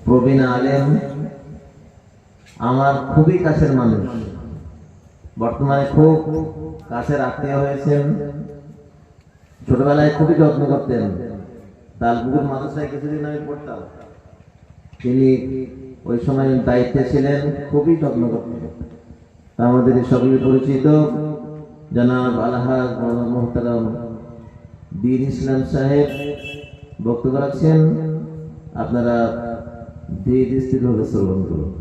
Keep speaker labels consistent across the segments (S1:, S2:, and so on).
S1: প্রবীণ আলেম, আমার খুবই কাছের মানুষ, বর্তমানে খুব কাছের আত্মীয় হয়েছেন। ছোটবেলায় খুবই যত্ন করতেন। তালপুকুর মাদ্রাসায় কিছুদিন আমি পড়তাম, তিনি ওই সময় দায়িত্বে ছিলেন, খুবই যত্ন করতেন। আমাদের সকলে পরিচিত জনাব আলহাজ মোহতারাম বীর ইসলাম সাহেব বক্তব্য রাখছেন। আপনারা ধীর স্থিরভাবে শ্রবণ করুন।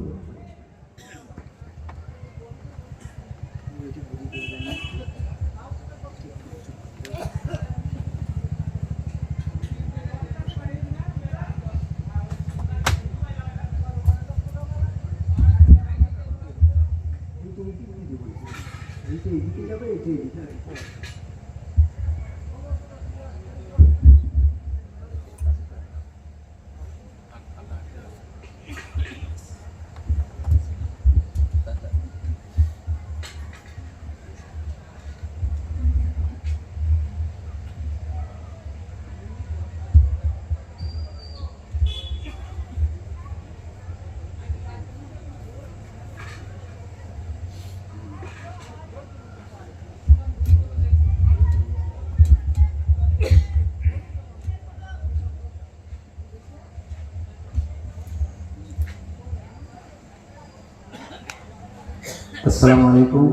S2: আসসালামু আলাইকুম।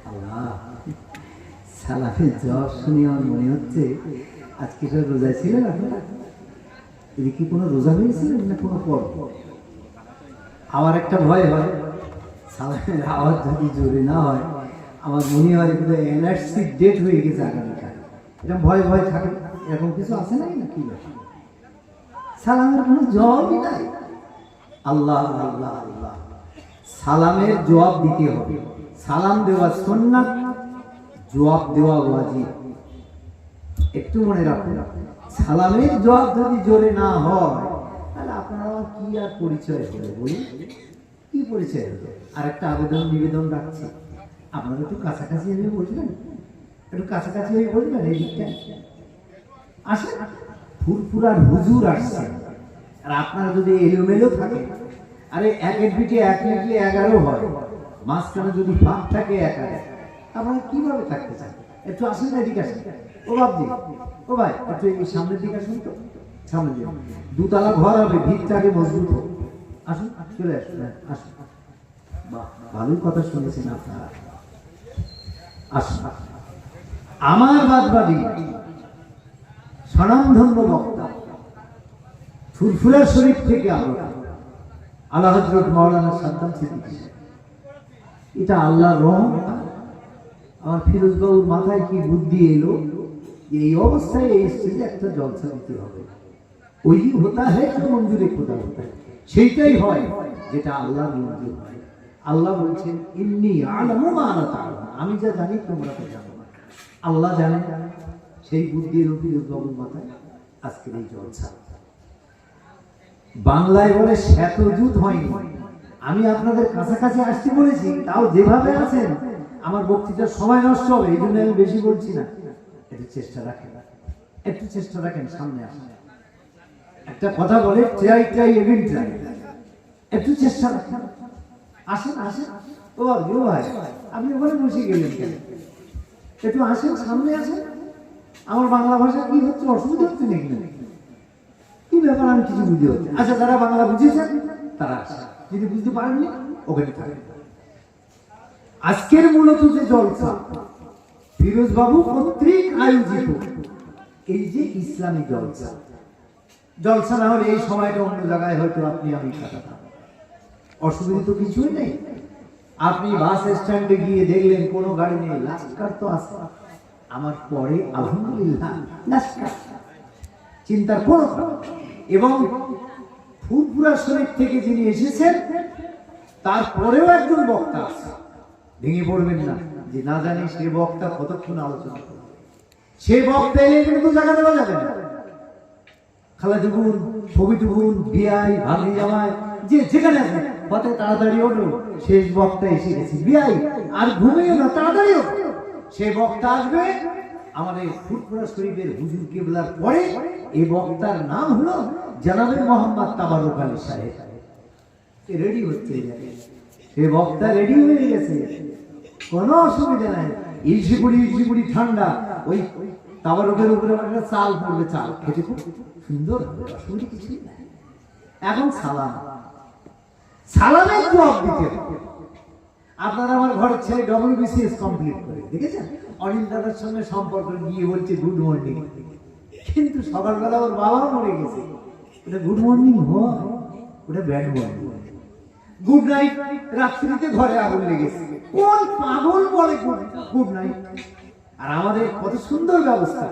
S2: আল্লাহ, সালাফের জবাব শুনে আমার মনে হচ্ছে আজকে সব রোজা ছিলেন আপনারা? এটা কি কোনো রোজা হয়েছিলেন না কোনো পর? আমার একটা ভয় হয়, সালাফের আওয়াজ যদি জোরে না হয়, আমার মনে হয় কিন্তু এনআরসি ডেট হয়ে গেছে আগামীকাল। এটা ভয় ভয় থাকে, এরকম কিছু আছে না কি? সালামের কোনো জবাবই নাই। আল্লাহ আল্লাহ আল্লাহ, সালামের জবাব দিতে হবে। সালাম দেওয়া সুন্নাত, জবাব দেওয়া ওয়াজিব। একটু মনে রাখুন, সালামের জবাব যদি জোরে না হয় তাহলে আপনারা কি আর পরিচয় হবে বলুন? কি পরিচয় হবে? আর একটা আবেদন নিবেদন রাখছি, আপনারা একটু কাছাকাছি হয়ে বলবেন, একটু কাছাকাছি হয়ে বলবেন। এই দিকটা আসেন, ফুরফুরার হুজুর আসছে, আর আপনারা যদি এলোমেলো থাকে, আরে একের পিঠে এক লিখলে 11 হয়, মাঝখানে যদি ফাঁক থাকে 11, আপনারা কিভাবে থাকতে চান? একটু আসেন না, এদিকে আসেন। ও বাবজি, ও ভাই, একটু এই সামনের দিকে আসুন তো, সামনে দিকে। দুতলা ঘর হবে, ভিতটাকে মজবুত হোক। আসুন, চলে আসুন, আসুন। বাহ, ভালোই কথা শুনেছেন আপনারা। আসুন, আমার বাদবাদী স্বনামধন্য বক্তা ফুরফুরা শরীফ থেকে আলা হযরত মাওলানা সাদ্দাম সিদ্দিকী। এটা আল্লাহর রহমত। আমার ফিরোজ বাবুর মাথায় কি বুদ্ধি এলো, এই অবস্থায় এই স্টেজে একটা জলসা দিতে হবে। ওই হতা হয় তো মঞ্জুরে খোদা হতা হয়, সেইটাই হয় যেটা আল্লাহর মঞ্জুর হয়। আল্লাহ বলছেন ইন্নী আ'লামু মা লা তা'লামুন, আমি যা জানি তোমরা তো জানো না। আল্লাহ জানেন, সেই বুদ্ধি এলো ফিরোজ বাবুর মাথায় আজকের এই জলসা। বাংলায় বলে শ্বেতযুত হয়নি। আমি আপনাদের কাছাকাছি আসতে বলেছি, তাও যেভাবে আছেন আমার বক্তৃতার সময় নষ্ট হবে, এই জন্য আমি বেশি বলছি না। একটু চেষ্টা রাখেন, একটু চেষ্টা রাখেন, সামনে আসেন। একটা কথা বলে ট্রাই ট্রাই এগেইন ট্রাই, একটু চেষ্টা রাখেন। আসেন আসেন। ও ভাই, আপনি ওখানে বসে গেলেন কেন? একটু আসেন, সামনে আসেন। আমার বাংলা ভাষা কি হচ্ছে, অসুবিধা হচ্ছে নাকি? কি ব্যাপার, আমি কিছু বুঝতে হচ্ছে। আচ্ছা, যারা বাংলা বুঝেছেন তারা আসেন, যদি বুঝতে পারেননি ওখানে থাকেন। আজকের মূলত যে জলসা ফিরোজ বাবু কর্তৃক আয়োজিত, এই যে ইসলামী জলসা, জলসা না হলে এই সময়টা অন্য জায়গায় হয়তো আপনি আমি কাটাতাম। অসুবিধা তো কিছুই নেই। আপনি বাস স্ট্যান্ডে গিয়ে দেখলেন কোনো গাড়ি নেই, লাস্কার তো আছে। আমার পরে আলহামদুলিল্লাহ লাস্কার, চিন্তার কোনো কারণ। এবং ফুরফুরা শরীফ থেকে যিনি এসেছেন তারপরেও একজন বক্তা আছে, ভেঙে পড়বেন না যে না জানি সে বক্তা কতক্ষণ আলোচনা করবে। সে বক্তা এলে কিন্তু জায়গা দেওয়া যাবে না। খালাদুগুন, ফবিটুগুন, বিআই, ভাবি জামাই, যে যেখানে আছে কত তাড়াতাড়ি ওঠো, শেষ বক্তা এসে গেছে। বিআই আর ঘুমিয়ে না, তাড়াতাড়ি ওঠো, সে বক্তা আসবে, আমাদের ফুরফুরা শরীফের হুজুর কিবলার পরে এই বক্তার নাম হলো জনাবে মোহাম্মদ তাবারুক আলী সাহেব। রেডি হচ্ছে, এই বক্তা রেডি হয়ে গেছে, কোনো অসুবিধা নাই। ইলশিপুরি ঠান্ডা, ওই তাবারুকের উপরে একটা চাল পড়বে, চাল খেতে খুব সুন্দর হবে, অসুবিধা কিছুই নাই। এখন সালামের জবাব দিতে হবে। আপনারা আমার ঘরের ছেলে WBCS কমপ্লিট করে দেখেছেন, অনিল দাদার সঙ্গে সম্পর্ক গিয়ে বলছে গুড মর্নিং, কিন্তু সকালবেলা ওর বাবা মরে গেছে। ওটা গুড মর্নিং হয়, ওটা ব্যাড মর্নিং। গুড নাইট রাত্রিতে ঘরে আগুন লেগেছে, কোন পাগল বলে গুড নাইট? আর আমাদের কত সুন্দর ব্যবস্থা,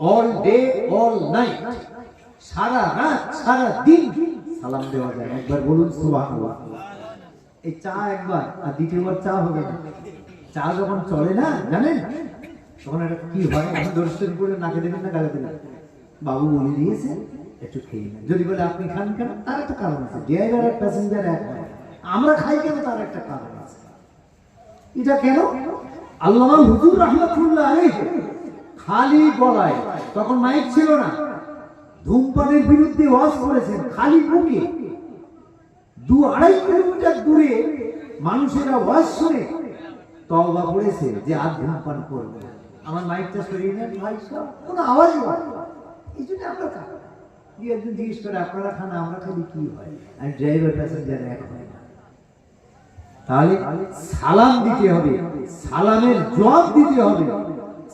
S2: অল ডে অল নাইট, সারা রাত সারা দিন সালাম দেওয়া যায়। একবার বলুন সুবহানাল্লাহ। এই চা একবার, আর দ্বিতীয়বার চা হবে না। চা যখন চলে না জানেন, তখন একটা কি হয়, আমি দর্শন করে নাকে দেবেন না গালে দেবেন, বাবু বলে দিয়েছে একটু খেয়ে নেন। যদি বলে আপনি খান কেন, তার একটা কারণ আছে। ড্রাইভার আর প্যাসেঞ্জার এক হয়, আমরা খাই কেন, তার একটা কারণ আছে। এটা কেন? আল্লামা হুজুর রাহমাতুল্লাহ আলাইহি খালি গলায়, তখন মাইক ছিল না, ধূমপানের বিরুদ্ধে ওয়াজ করেছেন খালি মুখে। 2-2.5 কিলোমিটার দূরে মানুষেরা ওয়াজ শুনে তওবা পড়েছে যে আর ধূমপান করবে না। আমার মাইকটা সরিয়ে নেন ভাই সাহেব, কোনো আওয়াজ হয় না, এই জন্য আমরা খাই। একজন জিজ্ঞেস করে আপনারা খান, আমরা খালি কি হয়? আর ড্রাইভার প্যাসেঞ্জার এক হয় না। তাহলে সালাম দিতে হবে, সালামের জবাব দিতে হবে,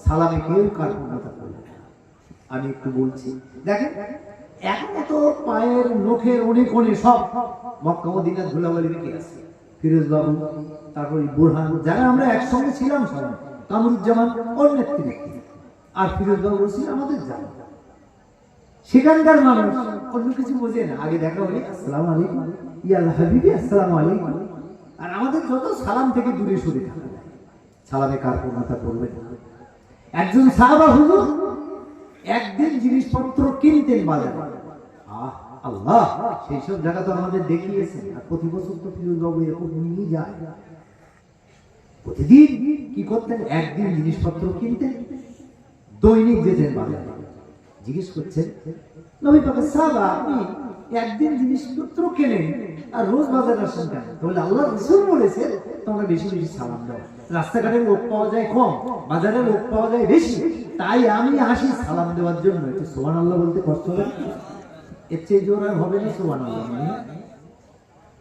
S2: সালামে কেউ কার্পণ্যতা করবে না। আমি একটু বলছি, দেখেন এখন তো পায়ের নখের অনেক সব মক্কা মদিনার ধুলাবালি রেখে আছে। ফিরোজ বাবু, তারপরে বুরহান, যারা আমরা একসঙ্গে ছিলাম সবাই, কামরুজ্জামান ওর নেতৃত্বে, আর ফিরোজ বাবু বলছি আমাদের জানা। সেখানকার মানুষ অন্য কিছু বোঝে না, আগে দেখা হলে আসসালামু আলাইকুম, ইয়া হাবিবি আসসালামু আলাইকুম। আর আমাদের যত সালাম থেকে দূরে সরে থাকা যায়, সালামে কার্পণ্যতা করবে না। একজন সাহাবা হুজুর একদিন জিনিসপত্র কিনতেন বাজারে, আল্লাহ সেই সব জায়গা তো আমাদের দেখিয়েছেন, আর প্রতি বছর তো ফিরোজ বাবু এরকম নিয়ে যায়। প্রতিদিন কি করতেন, একদিন জিনিসপত্র কিনতেন, দৈনিক যেতেন বাজারে। জিজ্ঞেস করছেন নবী পাকের সাহাবা, আপনি একদিন জিনিসপত্র কেনেন আর রোজ বাজারে আসেন কেন? বলে আল্লাহ রাসূল বলেছে তোমরা বেশি বেশি সালাম দাও। রাস্তাঘাটে লোক পাওয়া যায় কম, বাজারে লোক পাওয়া যায় বেশি, তাই আমি আসি সালাম দেওয়ার জন্য। একটু সুবহানাল্লাহ বলতে কষ্ট হবে, এর চেয়ে জোর আর হবে না সুবহানাল্লাহ।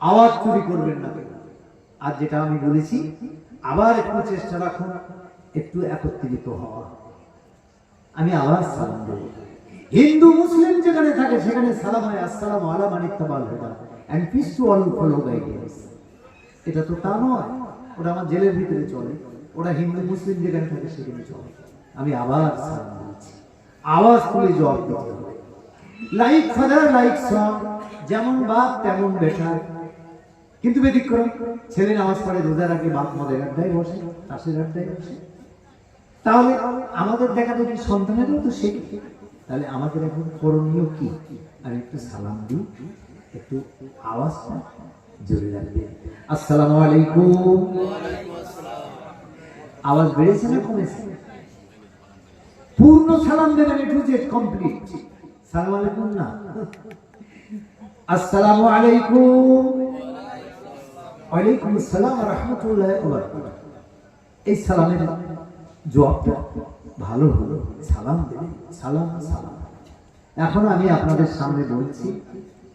S2: আওয়াজ চুরি করবেন না। আর যেটা আমি বলেছি, আবার একটু চেষ্টা রাখুন একটু একত্রিত হওয়া। আমি আবার সালাম দেব। হিন্দু মুসলিম যেখানে থাকে সেখানে সালাম হয় আসসালামু আলা মান ইত্তাবাল হুদা and peace to all follow guidance. এটা তো তা নয়, ওটা আমার জেলের ভিতরে চলে, ওটা হিন্দু মুসলিম যেখানে থাকে সেখানে চলে। আমি আবার সালাম দিচ্ছি, আওয়াজ তুলে জবাব দিতে হবে। লাইক ফাদার লাইক সন, যেমন বাপ তেমন বেটা। কিন্তু ব্যতিক্রম, ছেলে নামাজ পড়ে রোজা রাখে, বাপ মদের আড্ডায় বসে, তাসের আড্ডায় বসে। তাহলে আমাদের দেখা দেখি সন্তানেরও তো শেখে। তাহলে আমাদের এখন করণীয় কি? আমি একটু সালাম দিই, একটু আওয়াজটা জোরে রাখবে। আসসালামু আলাইকুম। আওয়াজ বেড়েছে না কমেছে? পূর্ণ সালাম দেবেন, একটু যে কমপ্লিট। সালাম আলাইকুম না, আসসালামু আলাইকুম। ওয়ালাইকুম আসসালাম ওয়া রাহমাতুল্লাহি ওয়া বারাকাতুহু। এই সালামের জবাবটা ভালো হলো, সালাম দেবেন, সালাম সালাম। এখন আমি আপনাদের সামনে বলছি,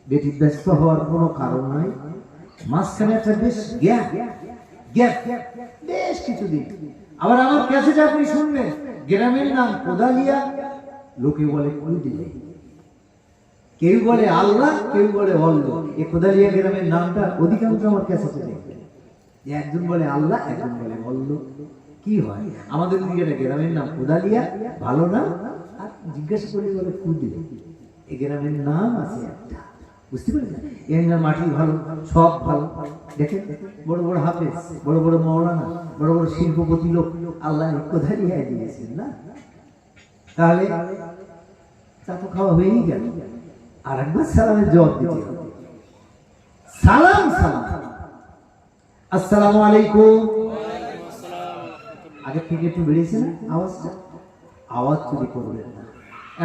S2: ব্যতিব্যস্ত হওয়ার কোনো কারণ নাই। মাঝখানে একটা বেশ গ্যাপ বেশ কিছুদিন। আবার আমার ক্যাসেটে আপনি শুনবেন গ্রামের নাম কোদালিয়া, লোকে বলে কুলদিলে, কেউ বলে আল্লাহ, কেউ বলে অল্লাহ। এই কোদালিয়া গ্রামের নামটা অধিকাংশ আমার ক্যাসেটে দেখবেন, একজন বলে আল্লাহ, একজন বলে অল্লাহ। কি হয় আমাদের দিকে গ্রামের নাম কোদালিয়া, ভালো না? আর জিজ্ঞাসা করে বলে কুলদিলে। এই গ্রামের নাম আছে একটা, বুঝতে পারছেন? এর মাটি ভালো, সব ভালো। দেখেন বড় বড় হাফেজ, বড় বড় মাওলানা, বড় বড় শিল্পপতি লোক আল্লাহ কোদালিয়া দিয়েছেন না? তাহলে চা তো খাওয়া হয়েই গেল। আর একবার সালামের জবাব দিতে হবে। সালাম সালাম, আসসালামু আলাইকুম। আগে থেকে একটু বেড়েছে না আওয়াজটা? আওয়াজ চুরি করবেন না।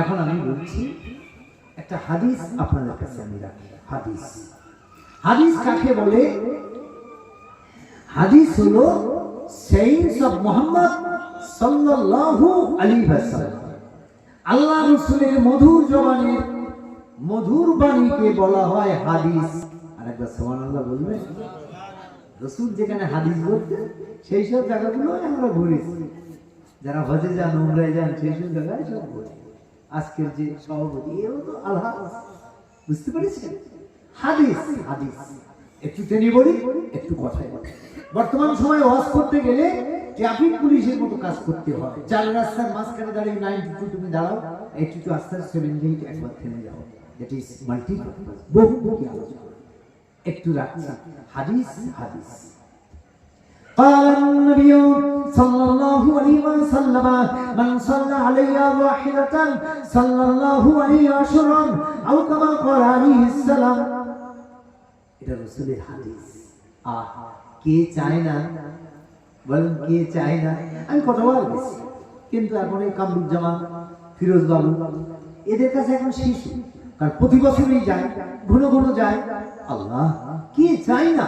S2: এখন আমি বলছি একটা হাদিস আপনাদের কাছে আমি রাখি। হাদিস, হাদিস কাকে বলে? হাদিস হলো সেইন্স অফ মুহাম্মদ সাল্লাল্লাহু আলাইহি ওয়াসাল্লাম। আল্লাহ রাসূলের মধুর জবানের মধুর বাণীকে বলা হয় হাদিস। আরেকবার সুবহানাল্লাহ বলবেন? রাসূল যেখানে হাদিস বলতেন সেই সব জায়গাগুলো আমরা ঘুরেছি। যারা হজে যান, উমরায় যান, সেই সব জায়গায় সব ঘুরে। আজকের যে সভাপতি, এও তো আল্লাহ, বুঝতে পেরেছেন? হাদিস, হাদিস একটু টেনে বলি, একটু কথায় বলি। বর্তমান সময়ে ওয়াজ করতে গেলে ট্রাফিক পুলিশের মতো কাজ করতে হয়। চার রাস্তার মাঝখানে দাঁড়িয়ে 92 তুমি দাঁড়াও, 82 আস্তে 78 একবার থেমে যাও। দ্যাট ইজ মাল্টি বহুমুখী আলোচনা। একটু রাখছি। হাদিস, হাদিস। قال النبي صلى الله عليه وسلم من صلى علي واحدة صلى الله عليه عشرا أو كما قال عليه السلام। এটা রাসূলের হাদিস। কে চায় না বলেন? কে চায় না? আমি কথা বলছি, কিন্তু এখন এই কামরুজ্জামান, ফিরোজ বাবু, এদের কাছে এখন শিশু, কারণ প্রতি বছরই যায়, ঘন ঘন যায়। আল্লাহ, কে চায় না?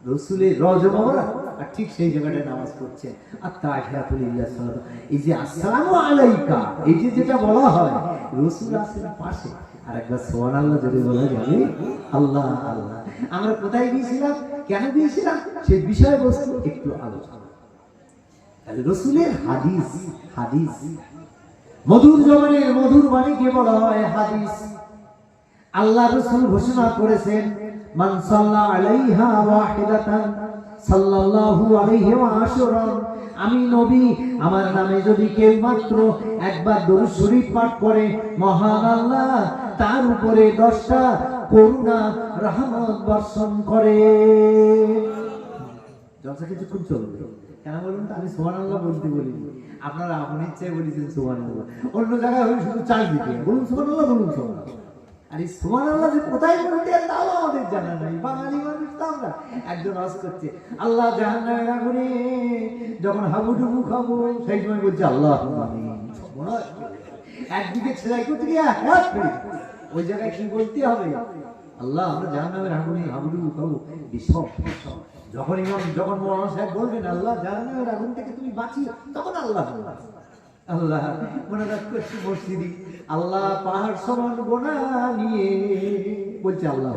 S2: রাসূলের রওজা মোবারক, আর ঠিক সেই জায়গাটায় নামাজ পড়ছে। আত্তাহিয়াতুলিল্লাহ সাল্লাল্লাহু, এই যে আসসালামু আলাইকা, এই যে যেটা বলা হয়, রাসূল আছেন পাশে। আর একবার সুবহানাল্লাহ যদি বলা যাবে, আল্লাহ আল্লাহ। আমরা কোথায় গিয়েছিলাম, কেন গিয়েছিলাম, সেই বিষয়বস্তু একটু আলোচনা। তাহলে রাসূলের হাদিস, হাদিস মধুর জবানের মধুর বাণীকে বলা হয় হাদিস। আল্লাহ রাসূল ঘোষণা করেছেন, মান সাল্লা আলাইহা ওয়াহিদাতান সাল্লাল্লাহু আলাইহি ওয়া আশরান, আমি নবী, আমার নামে যদি কেউ মাত্র একবার দরুদ শরীফ পাঠ করে, মহান আল্লাহ তার উপরে 10টা করুণা রহমত বর্ষণ করে। জলসা কিছুক্ষণ চলবে, কেন বলুন তো? আমি সুবহানাল্লাহ বলতে বলিনি, আপনারা আপনি ইচ্ছায় বলেছেন সুবহানাল্লাহ। অন্য জায়গায় হলে শুধু চাল দিতে বলুন সুবহানাল্লাহ, বলুন সুবহানাল্লাহ। আর এই সুবহানাল্লাহ যে কোথায় বলতে তাও আমাদের জানা নাই। বাঙালি মানুষ তো আমরা। একজন ওয়াজ করছে, আল্লাহ জাহান্নামের আগুনে যখন হাবুডুবু খাবো, সেই সময় বলছে আল্লাহ আমিন। একদিকে ছেলাই করতে গিয়ে ওই জায়গায় কি বলতে হবে? আল্লাহ, আমরা জাহান্নামের আগুনে হাবুডুবু খাবো, বিষম। যখন ইমাম, যখন মৌলানা সাহেব বলবেন আল্লাহ জাহান্নামের আগুন থেকে তুমি বাঁচিও, তখন আল্লাহ আল্লাহ মনে রাখছি মসজিদি, আল্লাহ পাহাড় সমান গোনা নিয়ে বলছে আল্লাহ।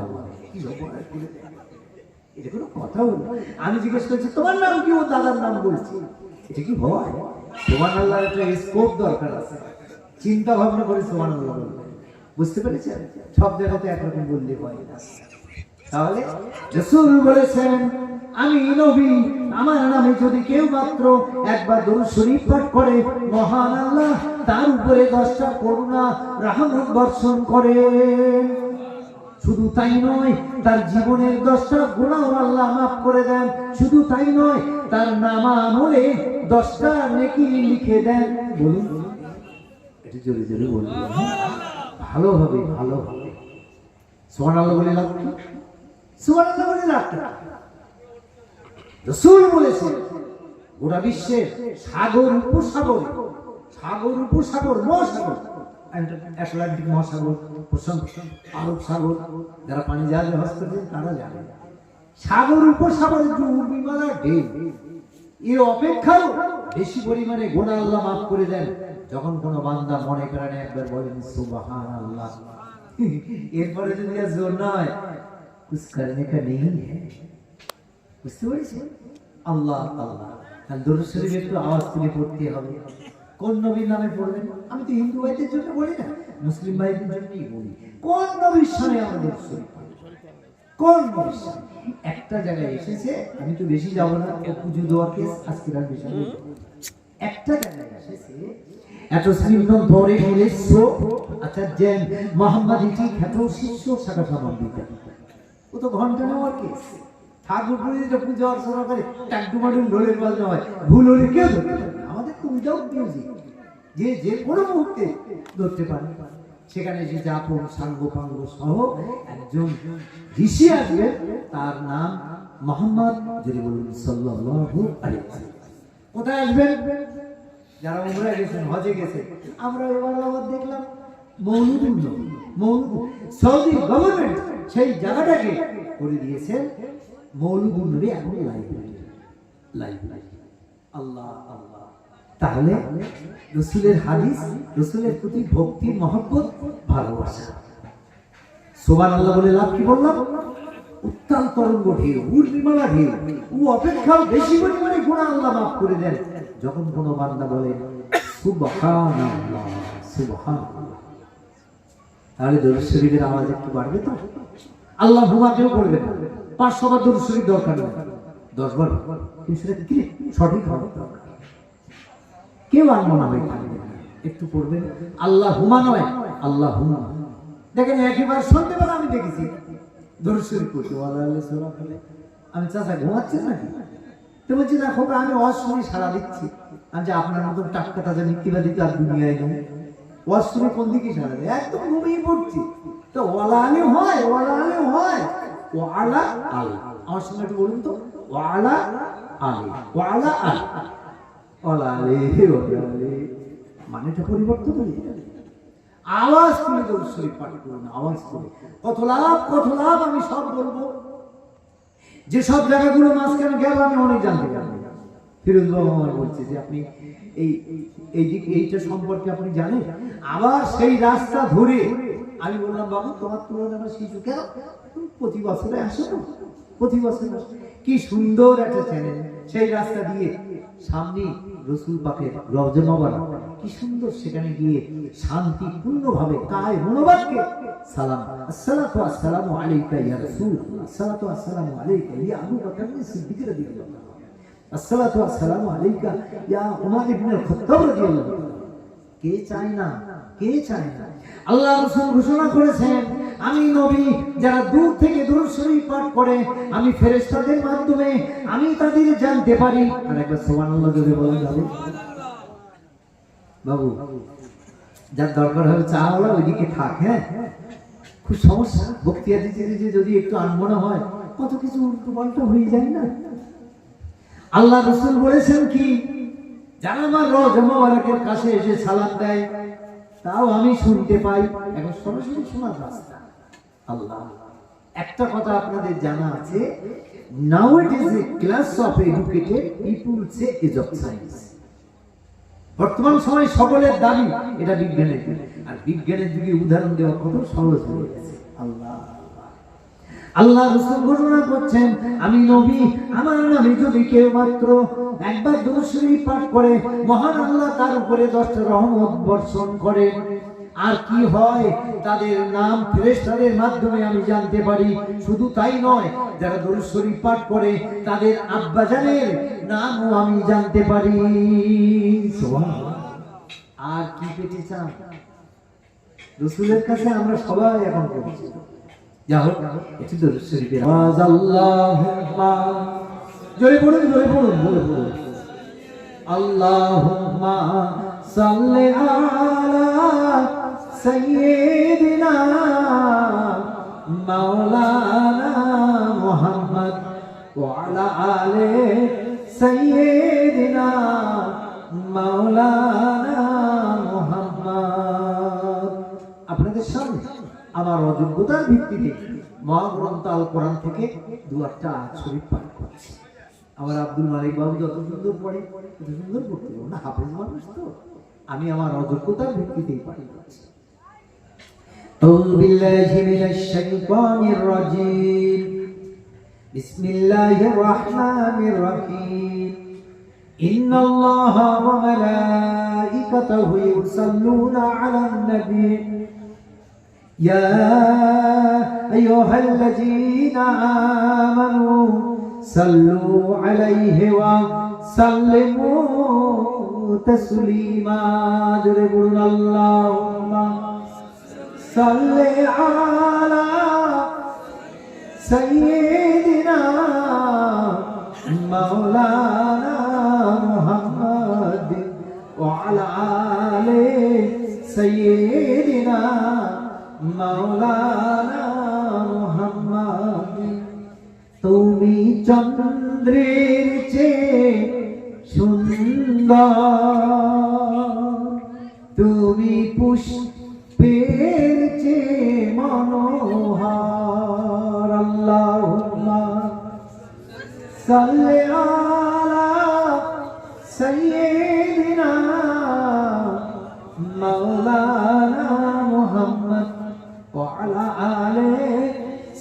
S2: এটা কোনো কথা হলো? আমি জিজ্ঞেস করছি তোমার নাম কি? ও দাদার নাম বলছি। এটা কি হয়? সুবহানাল্লাহর একটা স্কোপ দরকার আছে, চিন্তা ভাবনা করে সুবহানাল্লাহ বলবেন। বুঝতে পেরেছেন? সব জায়গাতে একরকম বললে হয় না। তাহলে রাসূল বলেছেন, আমি নবী, আমার নামে যদি কেউ মাত্র একবার দরুদ শরীফ পাঠ করে, মহান আল্লাহ তার উপরে 10টা করুণা রহমত বর্ষণ করে। শুধু তাই নয়, তার জীবনের 10টা গুনাহ আল্লাহ মাফ করে দেন। শুধু তাই নয়, তার নামামলে 10টা নেকি লিখে দেন। বলুন, এটা জোরে জোরে বলুন, ভালো হবে, ভালো হবে। সুবহানাল্লাহ বলে লাভ কি? সুবহানাল্লাহ বলে লাভ কি? রাসূল বলেছেন, গোটা বিশ্বের সাগর উপসাগর, সাগর উপসাগর, মহাসাগর, আটলান্টিক মহাসাগর, প্রশান্ত আরব সাগর, যারা পানি জাহাজে হজ করেছেন তারা জানে, সাগর উপসাগরের যে উর্মিমালা ঢেউ, এর অপেক্ষাও বেশি পরিমাণে গুনাহ আল্লাহ মাফ করে দেন যখন কোনো বান্দা মনে প্রাণে একবার বলেন সুবহানাল্লাহ। এরপরে যদি আর জোর না হয়, কুছ করনে কা নেই হ্যায়। বুঝতে পেরেছেন? আল্লাহ আল্লাহ। আর দরুদ শরীফ একটু আওয়াজ তুলে পড়তে হবে। কোন নবীর নামে পড়বেন? আমি তো হিন্দু ভাইদের জন্য বলি না, মুসলিম ভাইদের জন্যই বলি। কোন নবীর সামনে আমাদের শরীফ? কোন নবীর সামনে? একটা জায়গায় এসেছে, আমি তো বেশি যাব না, পুজো দেওয়ার কেস আজকের আর বেশি। একটা জায়গায় এসেছে, এত শ্রীমন পরে বলেছো, আচ্ছা জেন মোহাম্মদ ইটি খ্যাত শিষ্য শাখা সমন্বিত, ও তো ঘন্টা নেওয়ার কেস। ঠাকুর পুজো অর্চনা করে টাকডুমাডুম ঢোলের বাজনা হয়, ভুল হলে কেউ ধরতে পারে না। আমাদের তো উইদাউট মিউজিক, যে যে কোনো মুহূর্তে ধরতে পারে। সেখানে যে জাপন সাঙ্গ পাঙ্গ সহ একজন ঋষি আসবেন, তার নাম মোহাম্মদ, যদি বলুন সাল্লাল্লাহু আলাইহি ওয়াসাল্লাম। কোথায় আসবেন? যারা উমরায় গেছেন, হজে গেছেন, আমরা এবার আবার দেখলাম সৌদি গভর্নমেন্ট সেই জায়গাটাকে করে দিয়েছেন মৌলুদুন নবী এখন লাইব্রেরি। আল্লাহ আল্লাহ। তাহলে রসুলের হাদিস, রসুলের প্রতি ভক্তি, মহব্বত, ভালোবাসা। সুবহানাল্লাহ বলে লাভ কি বললাম? উত্তাল তরঙ্গ ঢেউ, উর্মিমালা ঢেউ, ও অপেক্ষা বেশি পরিমাণে গুনাহ আল্লাহ মাফ করে দেন যখন কোনো বান্দা বলে সুবহানাল্লাহ সুবহানাল্লাহ। তাহলে দরুদ শরীফের আওয়াজ একটু বাড়বে তো? আল্লাহ হুমাকেও করবে না, 500 বার দরুদ শরীফ দরকার নেই, 10 বার, কিন্তু সেটা কি সঠিক হবে দরকার। কেউ আনমনা হয়ে থাকবে না, একটু পড়বেন আল্লাহ হুমা নয় আল্লাহ হুমা। দেখেন একবার সন্ধ্যেবেলা আমি দেখেছি দরুদ শরীফ পড়তে, আমি চাচা ঘুমাচ্ছেন নাকি? তো বলছি না খোকা, আমি ওয়াজ শুনে সারা দিচ্ছি। আমি যে আপনার মতন টাটকা তাজা মিথ্যিবাদী তো আর দুনিয়ায় নেই, ওয়াজ শুনে কোন দিকে সারা দেয়, একদম ঘুমিয়ে পড়ছি। তো ওয়ালা আলে হয়, ওয়ালা আলে হয়, ওয়ালা আলে। আমার সঙ্গে একটু বলুন তো, ওয়ালা আলে, ওয়ালা আলে, ওয়ালা আলে, ওয়ালা আলে, মানেটা পরিবর্তন হয়ে যাবে। আওয়াজ করে দরুদ শরীফ পাঠ করুন, আওয়াজ করে। কত লাভ, কত লাভ আমি সব বলবো। যে সব জায়গাগুলো মাঝখানে গেল আমি অনেক জানতে পারবো। ফিরোজ বাবা আমার বলছে যে আপনি এই দিক এইটা সম্পর্কে আপনি জানেন। আবার সেই রাস্তা ধরে আমি বললাম বাবু তোমার তুলনায় আমার শিশু কেন, প্রতি বছরে আসো তো, প্রতি বছর কি সুন্দর একটা চ্যানেল, সেই রাস্তা দিয়ে সামনে রসুল পাকের রওজা মোবারক, কি সুন্দর, সেখানে গিয়ে শান্তিপূর্ণভাবে কায় মনোবাক্যে সালাম, আসসালাতু আসসালামু আলাইকা ইয়া রাসূলুল্লাহ, আসসালাতু আসসালামু আলাইকা ইয়া আবু বকর সিদ্দিক রাদিয়াল্লাহু আনহু, আসসালাতু আসসালামু আলাইকা ইয়া উমর ইবনে খাত্তাব রাদিয়াল্লাহু আনহু। কে চায় না, কে চায় না? আল্লাহ রাসূল ঘোষণা করেছেন আমি নবী, যারা দূর থেকে দরুদ শরীফ পাঠ করে আমি ফেরেশতাদের মাধ্যমে আমি তাদের জানতে পারি। আর একবার সুবহানাল্লাহ যদি বলা যাবে বাবু, যার দরকার হবে চাওয়ালা ওইদিকে থাক। হ্যাঁ, খুব সমস্যা, বক্তিয়া দিতে দিতে যদি একটু আনমনা হয় কত কিছু উল্টো পাল্টা হয়ে যায় না। আল্লাহ রাসূল বলেছেন কি, যারা আমার রওজা মোবারকের কাছে এসে সালাম দেয় তাও আমি শুনতে পাই। এখন সরাসরি শোনার রাস্তা। আল্লাহ, একটা কথা আপনাদের জানা আছে, now it is a class of educated people say age of science. বর্তমান সময় সকলের দাবি এটা বিজ্ঞানের যুগ, আর বিজ্ঞানের যুগে উদাহরণ দেওয়া কত সহজ হয়ে গেছে। আল্লাহ আল্লাহ রাসূল ঘোষণা করছেন আমি নবী, আমার নামে যদি কেউ মাত্র একবার দরুদ শরীফ পাঠ করে মহান আল্লাহ তার উপরে 10টা রহমত বর্ষণ করে। আর কি হয়, তাদের নাম ফেরেশতাদের মাধ্যমে আমি জানতে পারি। শুধু তাই নয়, যারা দরুদ শরীফ পাঠ করে তাদের আব্বাজানের নামও আমি জানতে পারি। সুবহানাল্লাহ। আর কি পেতে চান? রাসূলের কাছে আমরা সবাই এখন পৌঁছে যা হোক, একটু দরুদ শরীফের আওয়াজ। আল্লাহুম্মা, জোরে পড়ুন, জোরে পড়ুন, জোরে পড়ুন। আল্লাহুম্মা সাল্লি আলা সাইয়্যিদিনা মাওলানা মুহাম্মদ ওয়া আলা আলি সাইয়্যিদিনা মাওলানা মুহাম্মদ। আপনাদের সামনে আমার অযোগ্যতার ভিত্তিতে মহাগ্রন্থ আল কোরআন থেকে 2-1টা আয়াত শরীফ পাঠ করছি। আমার আব্দুল মালিক বাবু যত সুন্দর পড়ে, কত সুন্দর পড়তে পারবো না, হাফেজ মানুষ তো। আমি আমার অযোগ্যতার ভিত্তিতেই পাঠ করছি। আউযু বিল্লাহি মিনাশ শাইতানির রাজীম, বিসমিল্লাহির রাহমানির রাহিম। ইন্নাল্লাহা ওয়া মালাইকাতাহু ইউসাল্লুনা আলান নবী يا أيها الذين آمنوا صلوا عليه وسلموا تسليما. جربون اللهم صل على سيدنا مولانا محمد وعلى آل سيدنا মাওলানা মুহাম্মদ। তুমি চন্দ্রের চেয়ে সুন্দর, তুমি পুষ্পের চেয়ে মনোহর। আল্লাহুম্মা সাল্লি আলা সাইয়্যিদিনা মাওলানা মুহাম্মদ ওয়া আলা আলি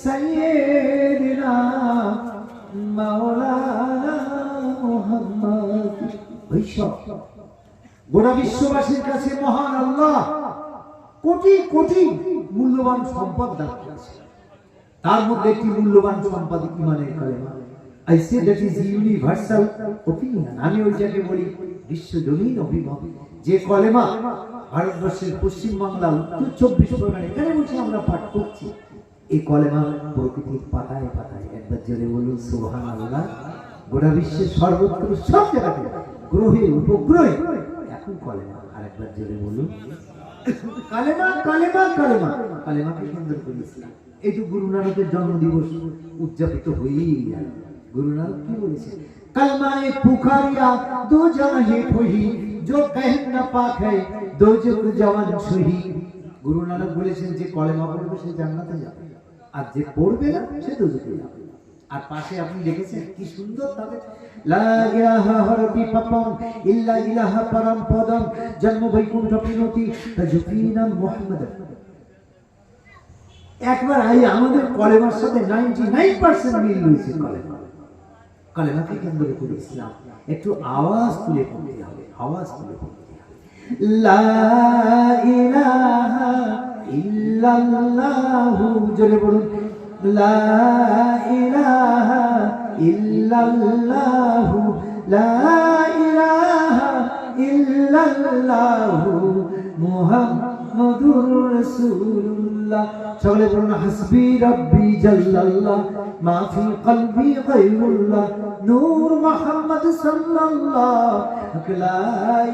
S2: সাইয়্যিদিনা মাওলানা মুহাম্মদ। গোটা বিশ্ববাসীর কাছে মহান আল্লাহ কোটি কোটি মূল্যবান সম্পদ দান করেছে। তার মধ্যে একটি মূল্যবান সম্পদ ঈমানের কালেমা। I say that is universal opinion. আমি ওই যাকে বলি বিশ্বজনীন অভিমত, যে কলেমা ভারতবর্ষের পশ্চিম বাংলা, উত্তর 24 পরগনা এখানে বসে আমরা পাঠ করছি। এই কলেমা প্রকৃতির পাতায় পাতায়, একবার জোরে বলুন সুবহানাল্লাহ। গোটা বিশ্বের সর্বত্র সব জায়গাতে গ্রহে উপগ্রহে এখন কলেমা। আর একবার জোরে বলুন কালেমা কালেমা কালেমা। কালেমাকে সুন্দর করেছিলাম। এই যে গুরু নানকের জন্মদিবস উদযাপিত হয়েই যায়। গুরু নানক কি বলেছেন? কলমায়ে পুকারিয়া দো জাহে কহি, जो कह न पाक है दो जग जवान सही। গুরু নানক বলেছেন যে কলেমা পড়বে সে জান্নাতে যাবে, আর যে পড়বে না সে দোজখে যাবে। আর পাশে আপনি দেখেছেন কি সুন্দর তাদের লা ইলাহা হরবি পাপম ইল্লা ইলাহা পরম পদম জন্ম বৈকুণ্ঠ পিনতি তাজুকিনা মুহাম্মদ। একবার আমাদের কলেমার সাথে 99% মিল রয়েছে। কলেমা কলেমাকে কেন্দ্র করে ইসলাম। একটু আওয়াজ তুলে পড়তে হবে, আওয়াজ তুলে পড়তে হবে। লা ইলাহা ইল্লাল্লাহু, জোরে বলুন লা ইলাহা ইল্লাল্লাহু, লা ইলাহা ইল্লাল্লাহু মুহাম্মাদুর রাসূলুল্লাহ। সকলে বলুন হাসবি রাব্বি জাল্লাল্লাহ মা ফি কলবি গায়রুল্লাহ নূর মুহাম্মদ সাল্লাল্লাহ। লা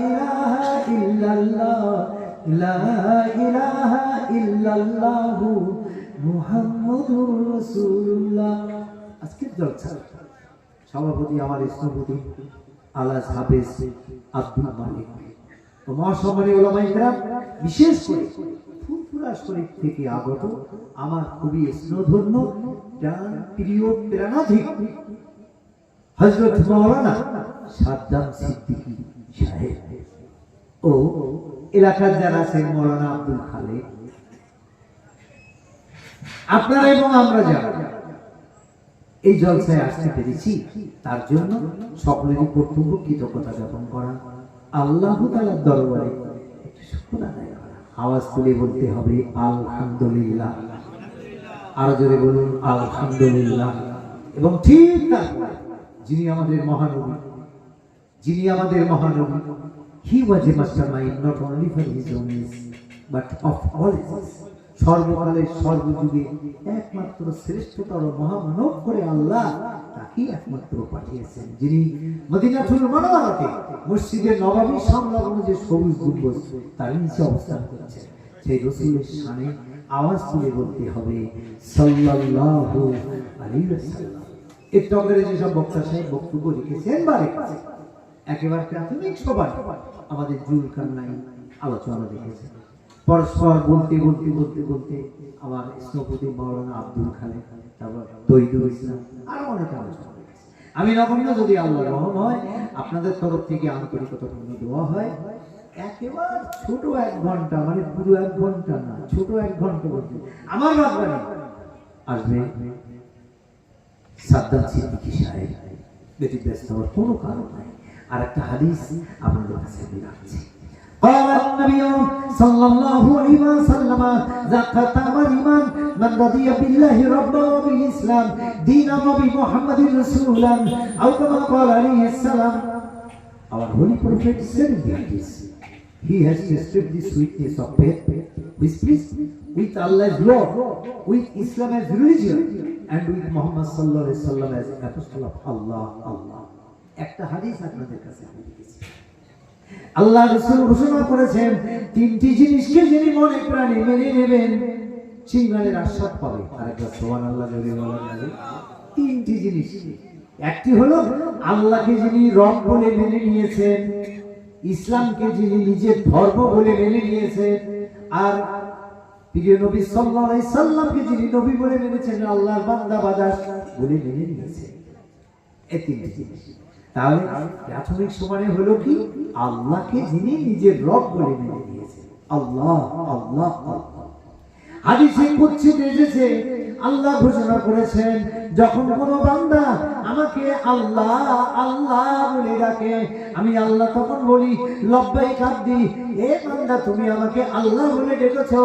S2: ইলাহা ইল্লাল্লাহ লা ইলাহা ইল্লাল্লাহু মুহাম্মাদুর রাসূলুল্লাহ। আজকের জলসা সভাপতি আমার স্থপতি আলাজ হাফেজ আব্দুল মালিক ও মহাসম্মানী ওলামায়ে কেরাম, বিশেষ করে ফুরফুরা শরীফ থেকে আগত আমার খুবই স্নেহধন্য প্রাণ প্রিয় প্রাণাধিক হযরত মাওলানা সাদ্দাম সিদ্দিকী সাহেব ও এলাকার যারা আছেন মাওলানা আব্দুল খালেক, আপনারা এবং আমরা যারা এই জলসায় আসতে পেরেছি তার জন্য সকলেরই কর্তব্য কৃতজ্ঞতা জ্ঞাপন করা, আল্লাহ তাআলার দরবারে একটু শুকর আদায় করা। আওয়াজ তুলে বলতে হবে আলহামদুলিল্লাহ। আরো জোরে বলুন আলহামদুলিল্লাহ। এবং ঠিক তারপরে যিনি আমাদের মহানবী, যিনি আমাদের মহানবী, he was a mastermind not only for his own age but of all ages। সর্বকালের সর্বযুগে একমাত্র শ্রেষ্ঠতর মহামানব করে আল্লাহ তাকে একমাত্র পাঠিয়েছেন, যিনি মদিনাতুল মুনাওয়ারাতে মসজিদে নববী সংলগ্ন যে সবুজ গম্বুজ তার নিচে অবস্থান করছেন। সেই রাসূলের শানে আওয়াজ তুলে বলতে হবে সাল্লাল্লাহু আলাইহি ওয়াসাল্লাম। এই টগরে যেসব বক্তা সাহেব বক্তব্য রেখেছেন বা রেখেছেন, একেবারে প্রাথমিক সবাই আমাদের জুলকারনাইন আলোচনা রেখেছেন। পরস্পর বলতে বলতে বলতে বলতে আমার স্থপতি মাওলানা আব্দুল খালেক, তারপর তৈদুল ইসলাম, আরো অনেক আলোচনা করেছে। আমি নগণ্য যদি আল্লাহর রহম হয় আপনাদের তরফ থেকে আন্তরিকতাপূর্ণ দোয়া হয়, একেবারে ছোট 1 ঘন্টা, মানে পুরো 1 ঘন্টা না, ছোট 1 ঘন্টা বলতে আমার বাগানে আসবে সাদ্দাম সিদ্দিকী সাহেব। বেটি ব্যস্ত হওয়ার কোনো কারণ নাই। আর একটা হাদিস আপনাদের কাছে আমি রাখছি। قال النبي صلى الله عليه وسلم زكاة الإيمان من رضي بالله ربا وبالإسلام دينا وبمحمد رسولا أو كما قال عليه السلام. Our holy prophet said in the hadith, he has tasted the sweetness of faith with peace, with Allah's law, with Islam as religion, and with Muhammad sallallahu alaihi wasallam as apostle of Allah. Allah. একটা হাদিস আপনাদের কাছে আমি লিখেছি। আল্লাহ রাসূল ঘোষণা করেছেন 3টি জিনিসকে যিনি মনে প্রাণে মেনে নেবেন সেই ইমানের আস্বাদ পাবে। আরেকবার সুবহানাল্লাহ বলে বলা যাবে 3টি জিনিস। একটি হলো আল্লাহকে যিনি রব বলে মেনে নিয়েছেন, ইসলামকে যিনি নিজের ধর্ম বলে মেনে নিয়েছেন, আর প্রিয় নবী সাল্লাল্লাহু আলাইহি সাল্লামকে যিনি নবী বলে মেনেছেন, আল্লাহর বান্দা বাদাস বলে মেনে নিয়েছেন। এই তিনটি জিনিস। তাহলে প্রাথমিক সমানে হলো কি, আল্লাহকে যিনি নিজের রব বলে মেনে নিয়েছেন। আল্লাহ আল্লাহ আল্লাহ। হাদিসে কুদসি এসেছে, আল্লাহ ঘোষণা করেছেন, যখন কোনো বান্দা আমাকে আল্লাহ আল্লাহ বলে ডাকে, আমি আল্লাহ তখন বলি লব্বাইক আব্দি, এ বান্দা তুমি আমাকে আল্লাহ বলে ডেকেছো,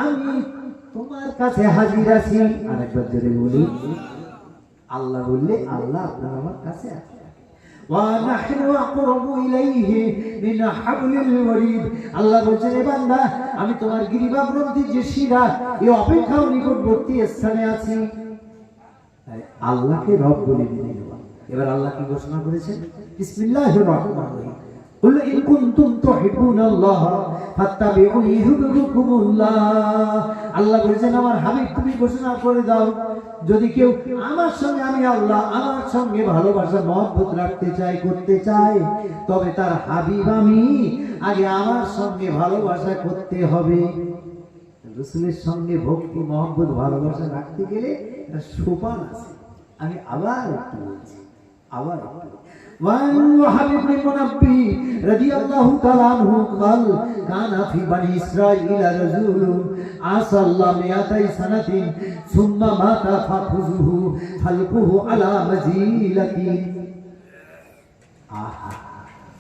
S2: আমি তোমার কাছে হাজির আছি। আরেকবার জোরে বলি, আল্লাহ বললে আল্লাহ আপনার আমার কাছে আছে। আল্লাহ বলছেন, বান্দা আমি তোমার গিরিবা গ্রন্থির যে শিরা, এই অপেক্ষাও নিকটবর্তী স্থানে আছি। আল্লাহকে রব বলে মেনে নেওয়া। এবার আল্লাহ কি ঘোষণা করেছেন? বিসমিল্লাহির রহমানির রহিম। কুল ইন কুনতুম তুহিব্বুনাল্লাহ ফাত্তাবিউনি ইউহিব্বুকুমুল্লাহ। আল্লাহ বলেছেন, আমার হাবিব তুমি ঘোষণা করে দাও, যদি কেউ আমার সঙ্গে, আমি আল্লাহ আমার সঙ্গে ভালোবাসা মহব্বত রাখতে চায়, করতে চায়, তবে তার হাবিব আমি, আগে আমার সঙ্গে ভালোবাসা করতে হবে। রাসূলের সঙ্গে ভক্তি মহব্বত ভালোবাসা রাখতে গেলে একটা সোপান আছে। আমি আবার একটু বলছি, আবার وعن وهب بن منبه رضي الله تعالى عنه قال كان في بني إسرائيل رجل عصى الله 200 سنة ثم مات فأخذوه فألقوه على مزيلة।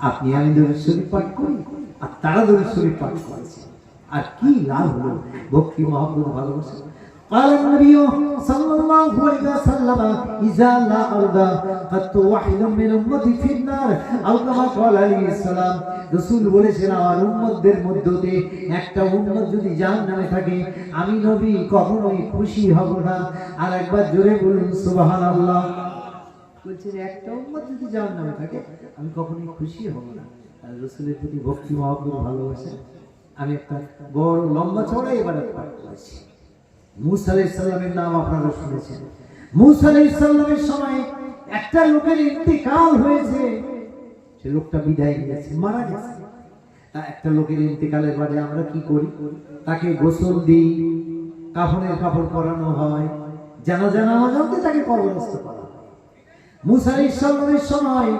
S2: আপনি আমি দরুদ শরীফ পাঠ করি আর তারা দরুদ শরীফ পাঠ করেছে, আর কি লাভ হলো? ভক্তি মহব্বত ভালোবাসা। قال النبي صلى الله عليه وسلم إذا لا أرضى قد واحد من أمتي في النار أو كما قال عليه السلام। রাসূল বলেছেন, আমার উম্মতদের মধ্যে একটা উম্মত যদি জাহান্নামে থাকে, আমি নবী কখনোই খুশি হব না। আর একবার জোরে বলুন সুবহানাল্লাহ। বলছেন, একটা উম্মত যদি জাহান্নামে থাকে, আমি কখনোই খুশি হব না। আর রাসূলের প্রতি ভক্তি মহব্বত ভালোবাসা। আমি একটা বড় লম্বা চওড়া ইবাদত পাঠ করেছি। মুসা আলাইহিস সালামের নাম আপনারা শুনেছেন। মুসা আলাইহিস সালামের সময় একটা লোকের ইন্তেকাল হয়েছে, সে লোকটা বিদায় নিয়েছে, মারা গেছে। তা একটা লোকের ইন্তেকালের বাদে আমরা কি করি? তাকে গোসল দিই, কাফনের কাপড় পরানো হয়, জানাজা নামাজ হবে, তাকে কবরস্থ করা হয়। মুসা আলাইহিস সালামের সময়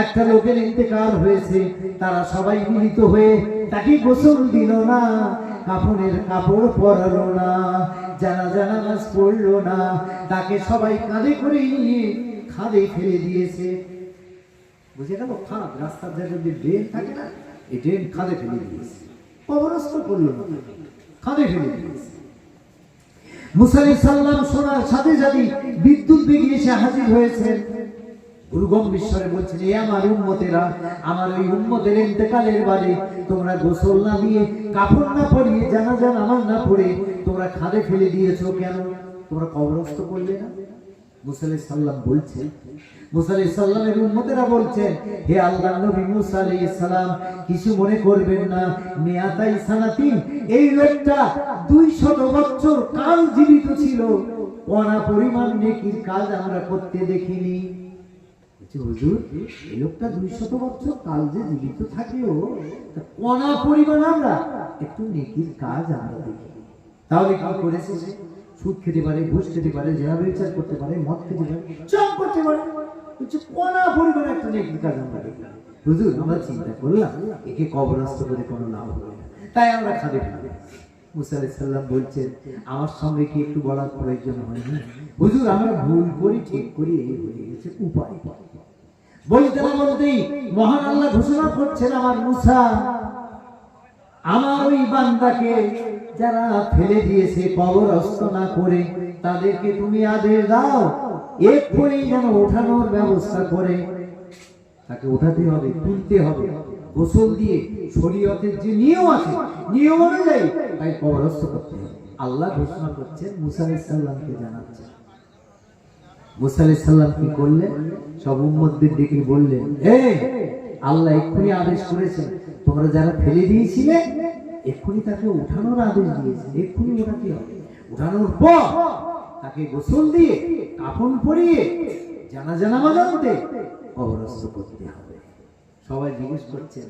S2: একটা লোকের ইন্তেকাল হয়েছে, তারা সবাই মিলিত হয়ে তাকে গোসল দিল না, কাফনের কাপড় পরালো না, জানাজা নামাজ পড়লো না, তাকে সবাই কাঁধে করে নিয়ে খাদে ফেলে দিয়েছে। বুঝে গেল? খাদ, রাস্তার ধারে যে ড্রেন থাকে না, এই ড্রেন খাদে ফেলে দিয়েছে, কবরস্থ করলো না, খাদে ফেলে দিয়েছে। মুসা আলাইহিস সালাম শোনার সাথে সাথে বিদ্যুৎ বেরিয়ে এসে হাজির হয়েছেন। দুর্গম বিশ্বরে বলছেন, এ আমার উম্মতেরা, আমার ওই উম্মতের ইন্তেকালের বাদে তোমরা গোসল না দিয়ে, কাফন না পরিয়ে, জানাজা নামাজ না পড়ে তোমরা খাদে ফেলে দিয়েছো কেন? তোমরা কবরস্থ করলে না? মুসা আলাইহিস সালাম বলছেন, মুসা আলাইহিস সালামের উম্মতেরা বলছেন, হে আল্লাহর নবী মুসা আলাইহিস সালাম, কিছু মনে করবেন না, মিয়াতাই সানাতিন, এই লোকটা 200 বছর কাল জীবিত ছিল, কোনা পরিমাণ নেকির কাজ আমরা করতে দেখিনি। হুজুর, এই লোকটা 200 বছর কাল যে জীবিত থাকলেও কোনা পরিমাণ আমরা একটু নেকির কাজ আমরা দেখি। তাহলে কি করেছে? সুদ খেতে পারে, ঘুষ খেতে পারে, জেনা ব্যবচার করতে পারে, মদ খেতে পারে, সব করতে পারে, কিছু কোনা পরিমাণ একটা নেকির কাজ আমরা দেখি। হুজুর, আমরা চিন্তা করলাম একে কবরস্থ করে কোনো লাভ হবে না, তাই আমরা খাদে ফেলি। মুসা আলাইহিস সালাম বলছেন, আমার সঙ্গে কি একটু বলার প্রয়োজন হয়নি? হুজুর, আমরা ভুল করি, ঠিক করি, এই হয়ে গেছে, উপায় বলতে না বলতেই মহান আল্লাহ ঘোষণা করছেন, আমার মুসা, আমার ওই বান্দাকে যারা ফেলে দিয়েছে কবরস্থ না করে, তাদেরকে তুমি আদেশ দাও এক্ষুনি যেন ওঠানোর ব্যবস্থা করে। তাকে ওঠাতে হবে, তুলতে হবে, গোসল দিয়ে, শরীয়তের যে নিয়ম আছে নিয়ম অনুযায়ী তাই কবরস্থ করতে হবে। আল্লাহ ঘোষণা করছেন, মুসা আলাইহিস সালামকে জানাচ্ছেন। মুসা আলাইহিস সালাম কি করলেন? সব উম্মতদের ডেকে বললেন, আল্লাহ এক্ষুনি আদেশ করেছেন, তোমরা যারা ফেলে দিয়েছিলে এক্ষুনি তাকে উঠানোর আদেশ দিয়েছে, এক্ষুনি ওঠাতে হবে। উঠানোর পর তাকে গোসল দিয়ে, কাফন পরিয়ে, জানাজা নামাজ পড়তে, কবরস্থ করতে হবে। সবাই জিজ্ঞেস করছেন,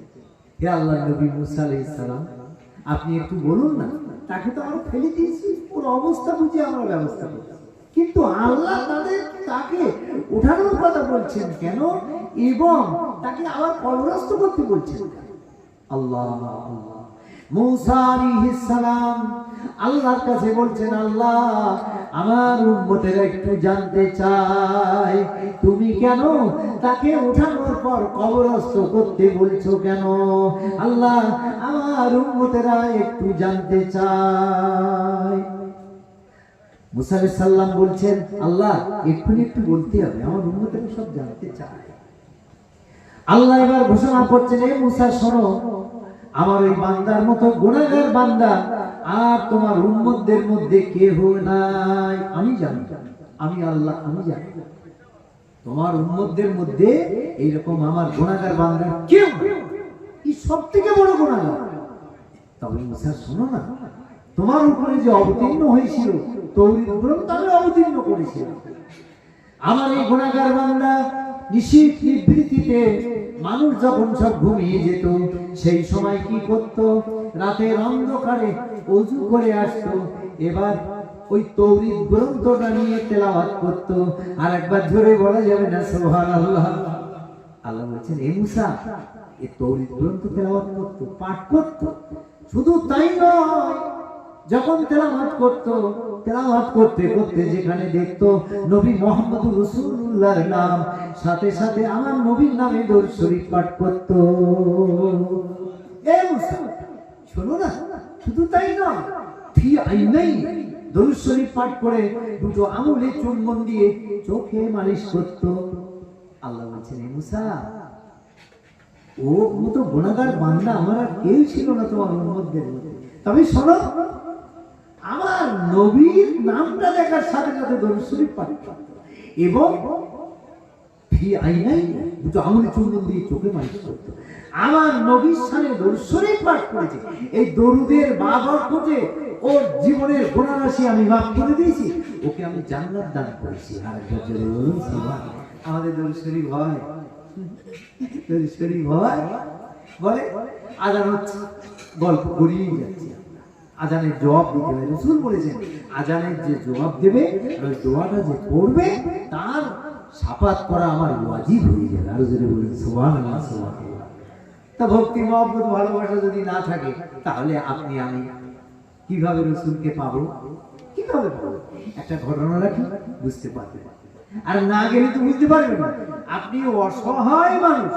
S2: হে আল্লাহ নবী মুসা আলাইহিস সালাম, আপনি একটু বলুন না, তাকে তো আমরা ফেলে দিয়েছি, ওর অবস্থা বুঝে আমরা ব্যবস্থা করছি, কিন্তু আল্লাহ তাকে ওঠানোর কথা বলছেন কেন এবং তাকে আবার কবরস্থ করতে বলছেন কেন? আল্লাহ আল্লাহ। মুসা আলাইহিস সালাম আল্লাহর কাছে বলছেন, আল্লাহ আমার উম্মতেরা একটু জানতে চায় তুমি কেন তাকে ওঠানোর পর কবরস্থ করতে বলছো কেন? আল্লাহ আমার উম্মতেরা একটু জানতে চায়। মুসা আলাইহিস সালাম বলছেন, আল্লাহ একটু বলতে হবে, আমার উম্মতেরা সব জানতে চায়। আল্লাহ এবার ঘোষণা করছেন, এ মুসা শোনো, আমার ওই বান্দার মতো গুনাহগার বান্দা আর তোমার উম্মতদের মধ্যে কেহ নাই, আমি জানি, আমি আল্লাহ, আমি জানি তোমার উম্মতদের মধ্যে এইরকম আমার গুনাহগার বান্দা কেউ কি সবথেকে বড় গুনাহগার। তবে মুসা শোনো না, তোমার উপরে যে অবতীর্ণ হয়েছিল তৌরাত গ্রন্থ আমি অবতীর্ণ করেছিল, আমার এই গুনাহগার বান্দা নিশীথ নিভৃতিতে মানুষ যখন সব ঘুমিয়ে যেত সেই সময় কি করত? রাতের অন্ধকারে ওযু করে আসতো, এবার ওই তৌরাত গ্রন্থটা নিয়ে তেলাওয়াত করত। আর একবার জোরে বলা যাবে না সুবহানাল্লাহ? আল্লাহ বলছেন, এ মুসা এই তৌরাত গ্রন্থ তেলাওয়াত করত, পাঠ করত। শুধু তাই নয়, যখন তেলাওয়াত করতে করতে যেখানে দেখতো নবী মুহাম্মদুর রাসূলুল্লাহর নাম, সাথে সাথে আমার নবীর নামে দরুদ শরীফ পাঠ করত। এ মুসা শোনো না, শুধু তাই নয়, ফি আইনাই দরুদ শরীফ পাঠ করে দুটো আঙুলে চুম্বন দিয়ে চোখে মালিশ করত। আল্লাহ বলছেন, এ মুসা ও মতো গুনাহগার বান্দা আমার আর কেউ ছিল না তোমার উম্মতদের মধ্যে। তবে শোনো, আমার নবীর নামটা দেখার সাথে সাথে দরুদ শরীফ পাঠ করত এবং ফি আইনাই দুটো আঙুলে চুম্বন দিয়ে চোখে মালিশ করত। আমার নবীর সামনে দরুদ শরীফ পাঠ করেছে, এই দরুদের বরকতে ওর জীবনের গুনাহ রাশি আমি মাফ করে দিয়েছি, ওকে আমি জান্নাত দান করেছি। আর জোরে বলুন সুবহানাল্লাহ। আমাদের দরুদ শরীফ হয়, দরুদ শরীফ হয়, বলে আজান হচ্ছে, গল্প করিয়ে যাচ্ছে, আজানের জবাব দিতে হবে। রাসূল বলেছেন, আজানের যে জবাব দেবে ওই দোয়াটা যে পড়বে তার শাফাত করা আমার ওয়াজিব হয়ে যাবে। আর যদি বলি সুবহানাল্লাহ সুবহানাল্লাহ। তা ভক্তি মহব্বত ভালোবাসা যদি না থাকে তাহলে আপনি আমি কিভাবে রাসূলকে পাবো? কিভাবে পাবো? একটা ঘটনা রাখি, বুঝতে পারবেন, আর না গেলে তো বুঝতে পারবেন না। আপনি অসহায় মানুষ,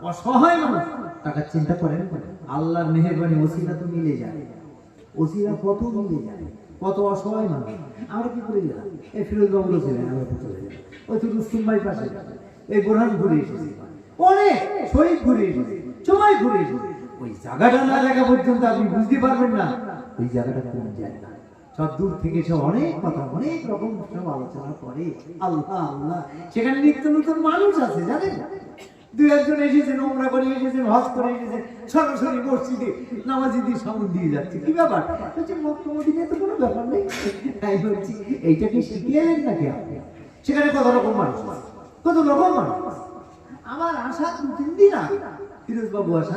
S2: অসহায় মানুষ, টাকার চিন্তা করেন, আল্লাহর মেহেরবানি ওসিলা তো মিলে যায়, ওসিলা কত মিলে যায়, কত অসহায় মানুষ। আমরা কি করে গেলাম? এই ফিরোজ বাবু ছিলেন, আমরা চলে গেলাম, ওই তো রুস্তুম ভাই পাশে, এই বোরহান ঘুরে এসেছি, অনেক শহীদ ঘুরে এসেছি, সবাই ঘুরে এসেছি। ওই জায়গাটা না দেখা পর্যন্ত আপনি বুঝতে পারবেন না ওই জায়গাটা কোন জায়গা। সব দূর থেকে সব অনেক কথা, অনেক রকম সব আলোচনা করে, আল্লাহ আল্লাহ। সেখানে নিত্য নতুন মানুষ আছে, জানেন, দুই একজন এসেছেন, ওমরা করে এসেছেন, হজ করে এসেছেন, সরাসরি মসজিদে নামাজিদের সামনে দিয়ে যাচ্ছে। কি ব্যাপার? বলছে মক্কা মদিনায় তো কোনো ব্যাপার নেই। তাই বলছি, এইটাকে শিখিয়ে এলেন নাকি আপনি? সেখানে কত রকম মানুষ, কত রকম মানুষ। আমার আশা 2-3 দিন আগে ফিরোজ বাবু আসা,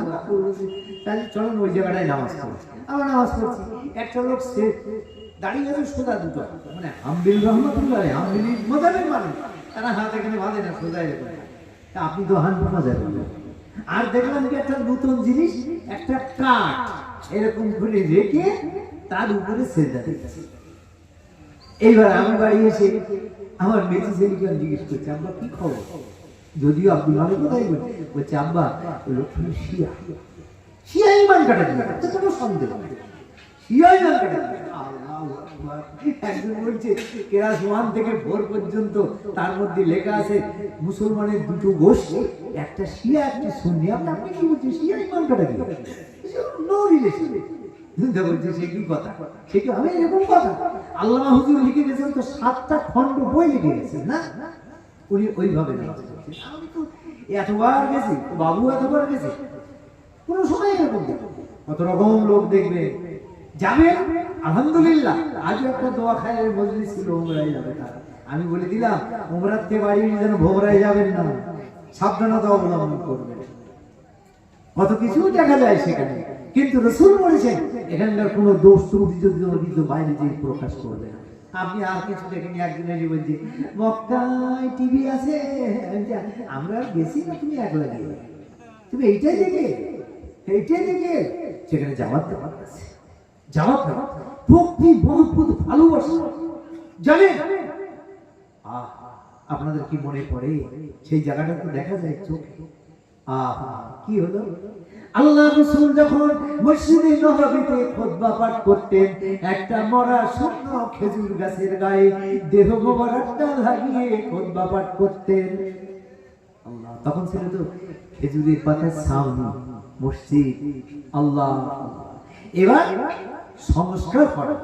S2: তাহলে চলুন ওই জায়গাটায় নামাজ পড়ি। আমরা নামাজ পড়ছি, একটা লোক সে দাঁড়িয়ে আছে সোজা দুটো, মানে হামবিল রহমতুল্লাহ হামবিল মজাবের মানুষ, তারা হাত এখানে বাঁধে না, সোজা এরকম। আপনি তো হান মজা করবেন। আর দেখলাম কি একটা নতুন জিনিস, একটা কাঠ এরকম করে রেখে তার উপরে সেজদা দিচ্ছে। এইবার আমি বাড়ি এসে আমার মেজি ছেলেকে জিজ্ঞেস করছি, আব্বা কি খবর? যদিও আব্দুল মালিক কোথায় বলছে, আব্বা ওই লোকটা শিয়া, শিয়া ইমান কাটা দিবে, কোনো সন্দেহ নেই, শিয়া ইমান কাটা দিবে। একজন বলছে ক্লাস 1 থেকে 4 পর্যন্ত তার মধ্যে লেখা আছে মুসলমানের দুটো গোষ্ঠী, একটা শিয়া একটা সুন্নি। আপনি কি বলছেন? শিয়া ইমান কাটা দিবে, নো রিলেশন। বলছে সে কি কথা, সে কি আমি এরকম কথা? আল্লামা হুজুর লিখে গেছেন তো 7টা খণ্ড বই লিখে গেছেন না, উনি ওইভাবে নামাজ পড়ছেন। আমি তো এতবার গেছি, বাবু এতবার গেছে, কোনো সময় এরকম কত রকম লোক দেখবে যাবে। আলহামদুলিল্লাহ আজও একটা দোয়া খায়ের মজলিস ছিল, উমরায় যাবে তারা। আমি বলে দিলাম উমরাতে বাড়ি যেন ভোমরায় যাবেন না, সাবধানতা অবলম্বন করবেন। কত কিছু দেখা যায় সেখানে, কিন্তু রাসূল বলেছেন এখানকার কোনো দোষ ত্রুটি যদি কিন্তু বাইরে যে প্রকাশ করবে না। আপনি আর কিছু দেখেনি, একদিন এসে বলছি মক্কায় টিভি আছে, আমরা গেছি না, তুমি একলা গিয়ে তুমি এইটাই দেখে সেখানে যাওয়ার দেওয়ার আছে, যাওয়ার দেওয়ার ভক্তি বহুত ভালোবাসা জানেন। আপনাদের কি মনে পড়ে সেই জায়গাটা তো দেখা যায় চোখে। কি হলো, আল্লাহ রাসূল যখন মসজিদে নববীতে খুতবা পাঠ করতেন, একটা মরা শুকনো খেজুর গাছের গায়ে দেহ মোবারকটা লাগিয়ে খুতবা পাঠ করতেন। আল্লাহ, তখন ছিল তো খেজুরের পাতার ছাউনি মসজিদ। আল্লাহ, এবার সংস্কার করা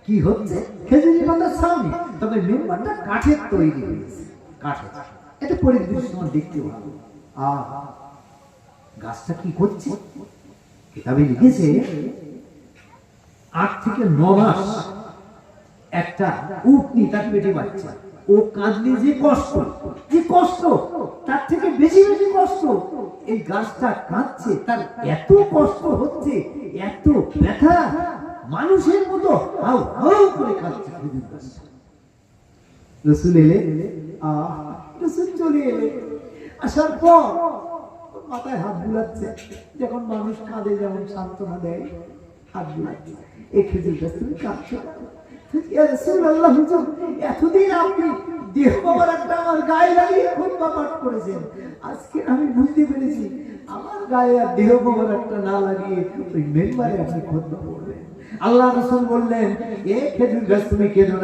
S2: কি হচ্ছে, খেজুরের পাতার ছাউনি, তবে মেম্বারটা কাঠের তৈরি হয়েছে, কাঠের। এটা পরিদৃশ্য দেখতে ভালো। গাছটা কি করছে, কিতাবে লিখেছে 8 থেকে 9 মাস একটা উটনি তার পেটে বাচ্চা, ও কাঁদলে যে কষ্ট তার থেকে বেশি কষ্ট এই গাছটা কাঁদছে, তার এত কষ্ট হচ্ছে, এত ব্যথা, মানুষের মতো হাউ হাউ করে কাঁদছে খেজুর গাছটা। রাসূল এলেন, রাসূল চলে এলেন, আসার পর মাথায় হাত বুলাচ্ছে, যখন মানুষ কাঁদে যেমন সান্ত্বনা দেয়, হাত বুলাচ্ছে। এই খেজুর গাছ তুমি কাঁদছো, ইয়া রাসূলুল্লাহ, হুজুর এতদিন আপনি দেহ মোবারকটা আমার গায়ে লাগিয়ে খুতবা পাঠ করেছেন, আজকে আমি বুঝতে পেরেছি আমার গায়ে আর দেহ মোবারকটা না লাগিয়ে ওই মেম্বারে আপনি খুতবা পড়বেন। আল্লাহ রাসূল বললেন, এ খেজুর গাছ তুমি কেঁদো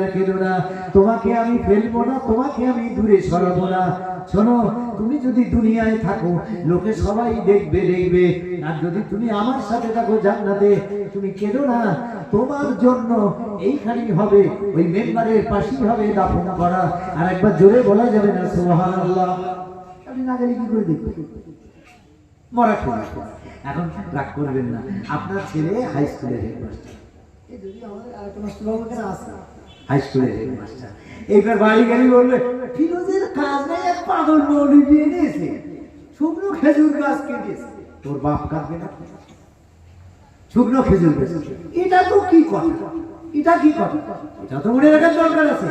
S2: না, তোমাকে আমি ফেলবো না, তোমাকে আমি দূরে সরাবো না। শোনো, তুমি যদি দুনিয়ায় থাকো লোকে সবাই দেখবে, আর যদি তুমি আমার সাথে থাকো জান্নাতে, তুমি কেঁদো না, তোমার জন্য এইখানেই হবে, ওই মেম্বারের পাশেই হবে দাফন করা। আর একবার জোরে বলা যাবে না সুবহানাল্লাহ? আপনি না গেলে কি করে দেখবেন? মরা খেলা। এখন রাগ করবেন না, আপনার ছেলে হাই স্কুলের হেডমাস্টার, হাই স্কুলের হেডমাস্টার, এইবার বাড়ি গেলে বলবে ফিরোজের কাজ নেই, এক পাগল মৌলবি এনেছে শুকনো খেজুর গাছ কেটেছে, তোর বাপ কাঁদবে না? শুকনো খেজুর গাছ, এটা তো কি কথা, এটা তো মনে রাখার দরকার আছে।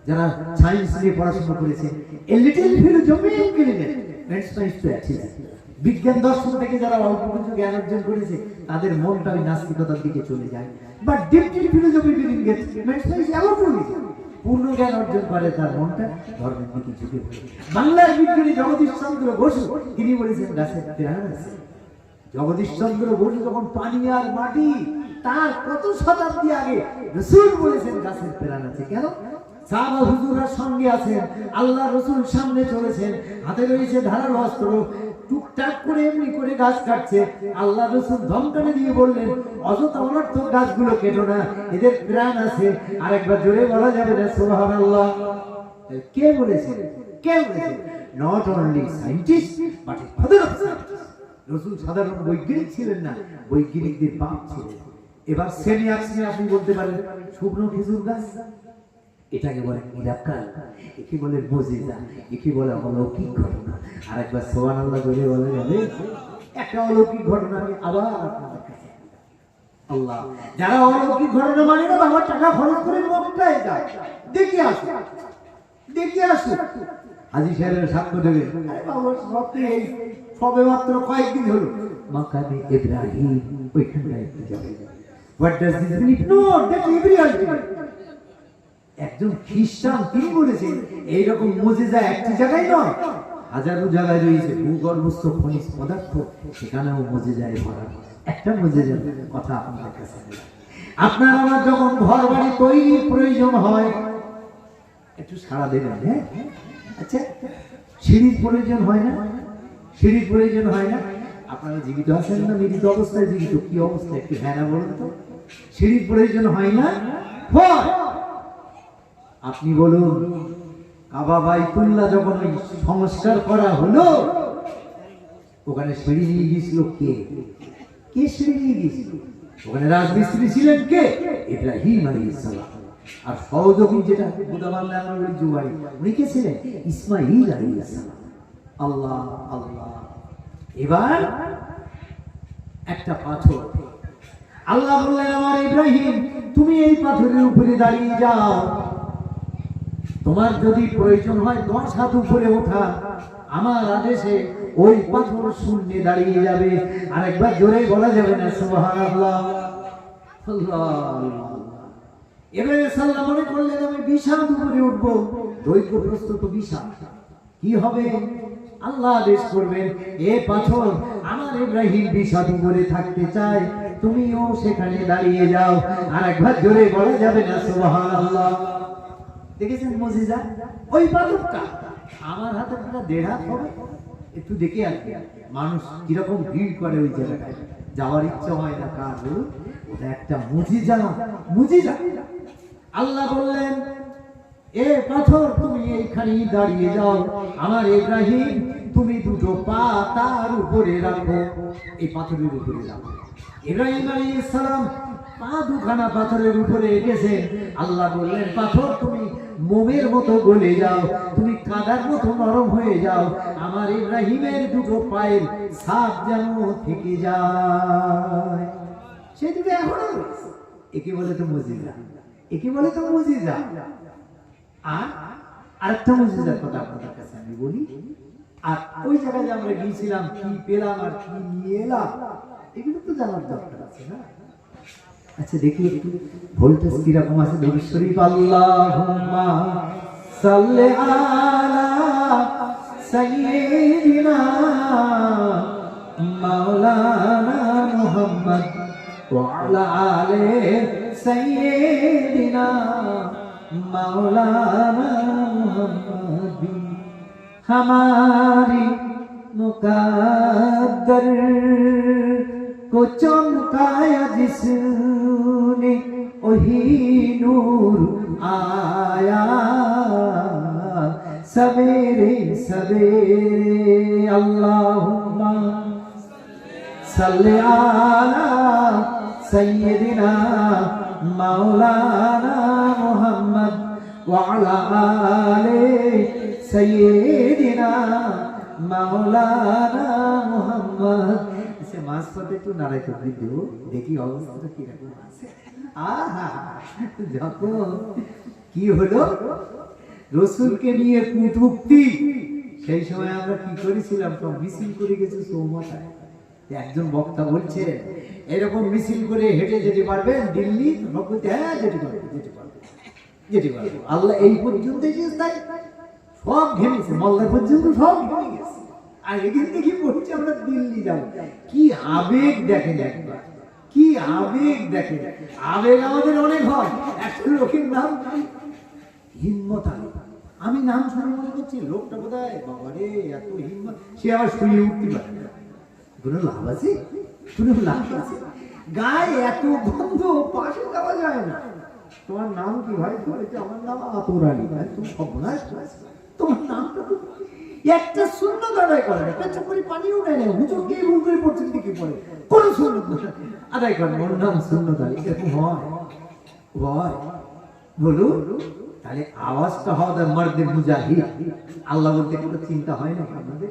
S2: যারা সায়েন্স নিয়ে পড়াশোনা করেছে, এ লিটল ফিলোসফি বিজ্ঞান দর্শন থেকে যারা অল্প কিছু জ্ঞান অর্জন করেছে, তাদের মনটা ওই নাস্তিকতার দিকে চলে যায়। বাট ডিপলি ফিলোসফি পূর্ণ জ্ঞান অর্জন করে, তার মনটা ধর্মের দিকে ঝুঁকে পড়ে। বাংলার বিজ্ঞানী জগদীশ চন্দ্র বসু তিনি বলেছেন গাছের প্রাণ আছে। জগদীশ চন্দ্র বসু যখন পানি আর মাটি, তার কত শতাব্দী আগে রাসূল বলেছেন গাছের প্রাণ আছে। কেন? সাহাবা হুজুররা সঙ্গে আছেন, আল্লাহ রাসূল সামনে চলেছেন, হাতে রয়েছে ধারালো অস্ত্র, টুকটাক করে এমনি করে গাছ কাটছে। আল্লাহ রাসূল ধমকানে দিয়ে বললেন, অযথা অনর্থক গাছগুলো কেটো না, এদের প্রাণ আছে। আরেকবার জোরে বলা যাবে না সুবহানাল্লাহ? কে বলেছে? Not only scientist but father of science. রাসূল সাধারণ বৈজ্ঞানিক ছিলেন না, বৈজ্ঞানিকদের বাপ ছিলেন। এবার সেমি অক্সিজেন আপনি বলতে পারেন শুকনো খেজুর গাছ, এটাকে বলে মিরাক্কেল, একে বলে মুজিজা, একে বলে অলৌকিক ঘটনা। আর একবার সুবহানাল্লাহ বলে বলা যাবে একটা অলৌকিক ঘটনা। আমি আবার আপনাদের কাছে, আল্লাহ, যারা অলৌকিক ঘটনা মানে না, বাবা টাকা খরচ করে মক্কায় যায়, দেখে আসুন, হাজী সাহেবের সাক্ষ্য দেবে। আরে বাবা, এই সবে মাত্র কয়েকদিন হলো মাকামে ইব্রাহিম, ওইখানটায় একটু যাবে। What does this mean? No, that Ibrahim. একজন খ্রিস্টান তিনি বলেছেন এইরকম মুজিজা একটি জায়গায় নয়, হাজারো জায়গায় রয়েছে ভূগর্ভস্থ খনিজ পদার্থ, সেখানেও মুজিজায় ভরা। একটা মুজিজার কথা আপনাদের কাছে, আপনার আমার যখন ঘর বাড়ি তৈরির প্রয়োজন হয়, একটু সাড়া দেবেন। হ্যাঁ, আচ্ছা, সিঁড়ির প্রয়োজন হয় না? আপনারা জীবিত আছেন না মৃত অবস্থায়? জীবিত। কি অবস্থা একটু হ্যাঁ না বলুন তো? সিঁড়ির প্রয়োজন হয় না? আপনি বলুন, কাবা বাইতুল্লাহ যখন সংস্কার করা হলো, ওখানে সিঁড়ি নিয়ে গিয়েছিল কে সিঁড়ি নিয়ে গিয়েছিল? ওখানে রাজমিস্ত্রি ছিলেন কে? ইব্রাহিম আলাইহিস সালাম। আর সহযোগী যেটা বুদা বাংলা আমরা বলি জুবাই, উনি কে ছিলেন? ইসমাঈল আলাইহিস সালাম। আল্লাহ, এবার একটা পাথর, আল্লাহ বললেন আমার ইব্রাহিম তুমি এই পাথরের উপরে দাঁড়িয়ে যাও, তোমার যদি প্রয়োজন হয় 10 হাত উপরে ওঠা, আমার আদেশে ওই পাথর শূন্যে দাঁড়িয়ে যাবে। আর একবার জোরে বলা যাবে না সুবহানাল্লাহ। আল্লাহ ইব্রাহিম সাল্লাল্লাহু মনে করলেন আমি 20 হাত উপরে উঠবো, দৈর্ঘ্য প্রস্থ তো 20 হাত, কি হবে? আল্লাহ আদেশ করবেন এ পাথর আমার ইব্রাহিম 20 হাত উপরে থাকতে চায়, তুমিও সেখানে দাঁড়িয়ে যাও। আর একবার জোরে বলা যাবে না সুবহানাল্লাহ। দেখেছেন মুজিজা? ওই পাথরটা আমার হাতে পুরো 1.5 হাত হবে। একটু দেখে আসবে মানুষ কিরকম ভিড় করে ওই জায়গাটায়, যাওয়ার ইচ্ছা হয় না কার? ওটা একটা মুজিজা, মুজিজা। আল্লাহ বললেন এ পাথর তুমি এইখানেই দাঁড়িয়ে যাও, আমার ইব্রাহিম তুমি দুটো পা তার উপরে রাখো, এই পাথরের উপরে রাখো। ইব্রাহিম আলাইহিস সালাম পা দুখানা পাথরের উপরে রেখেছেন। আল্লাহ বললেন পাথর তুমি মোমের মতো গলে যাও, তুমি কাদার মতো নরম হয়ে যাও, আমার ইব্রাহিমের দুটো পায়ের ছাপ যেন থেকে যায়। সে দুটো এখনো রয়েছে। একে বলে তো মুজিজা, একে বলে তো মুজিজা। আর আরেকটা মুজিজার কথা আপনাদের কাছে আমি বলি। আর ওই জায়গায় যে আমরা গিয়েছিলাম কি পেলাম আর কি নিয়ে এলাম এগুলো তো জানার দরকার আছে না? আচ্ছা দেখি একটু ভোল্টেজ কিরকম আছে। দরুদ শরীফ আল্লাহুম্মা সাল্লি আলা সাইয়্যিদিনা মাওলানা মুহাম্মদ ওয়া আলা আলি সাইয়্যিদিনা মাওলানা মুহাম্মদ। हमारी मुकद्दर को चमकाया जिसने वही नूर आया सवेरे सवेरे। अल्लाहुम्मा सल्ली आला सय्यिदिना मौलाना मुहम्मद व अला आले सय्यिदिना मौलाना मुहम्मद। इसे मास पते तो नाराय तो देव देखी অবস্থা কি রকম আছে। আহা যখন কি হলো রাসূলকে নিয়ে কটূক্তি, সেই সময় আমরা কি করেছিলাম? তো মিছিল করে গেছে চৌমাথায়। একজন বক্তা বলছে এরকম মিছিল করে হেঁটে যেতে পারবেন দিল্লি? নব্বইতে হ্যাঁ যেতে পারবে, যেতে পারবে, যেতে পারবে। আল্লাহ এই পর্যন্ত তাই সব ঘেমেছে, মল্লা পর্যন্ত সব ঘেমে গেছে। আর এখান থেকে বলছি আমরা দিল্লি যাবো। কি আবেগ দেখেন একবার, কি আবেগ দেখেন। আবেগ আমাদের অনেক হয়। একটা লোকের নাম হিম্মত আলী, আমি নাম শুনে মনে করছি লোকটা বোধহয় বাবারে এত হিম্মত, সে আবার শুয়ে উঠতে পারে না। কোনো লাভ আছে? কোনো লাভ আছে? গায়ে এত গন্ধ, পাশে যাওয়া যায় না। তোমার নাম কি ভাই? আমার নাম আতর আলী। তুমি সর্বনাশ, তোমার নামটা তো একটা সুন্নত আদায় করে না, পেচ্ছা করে পানিও নেয় না, হুজুর কে ভুল করে পড়ছেন দিকে পড়ে কোন সুন্নত আদায় করে? ওর নাম সুন্নত আলী। এরকম হয়? হয় বলু? তাহলে আওয়াজটা হওয়া দেয় মর্দে মুজাহিদ। আল্লাহ বলতে কোনো চিন্তা হয় না আপনাদের?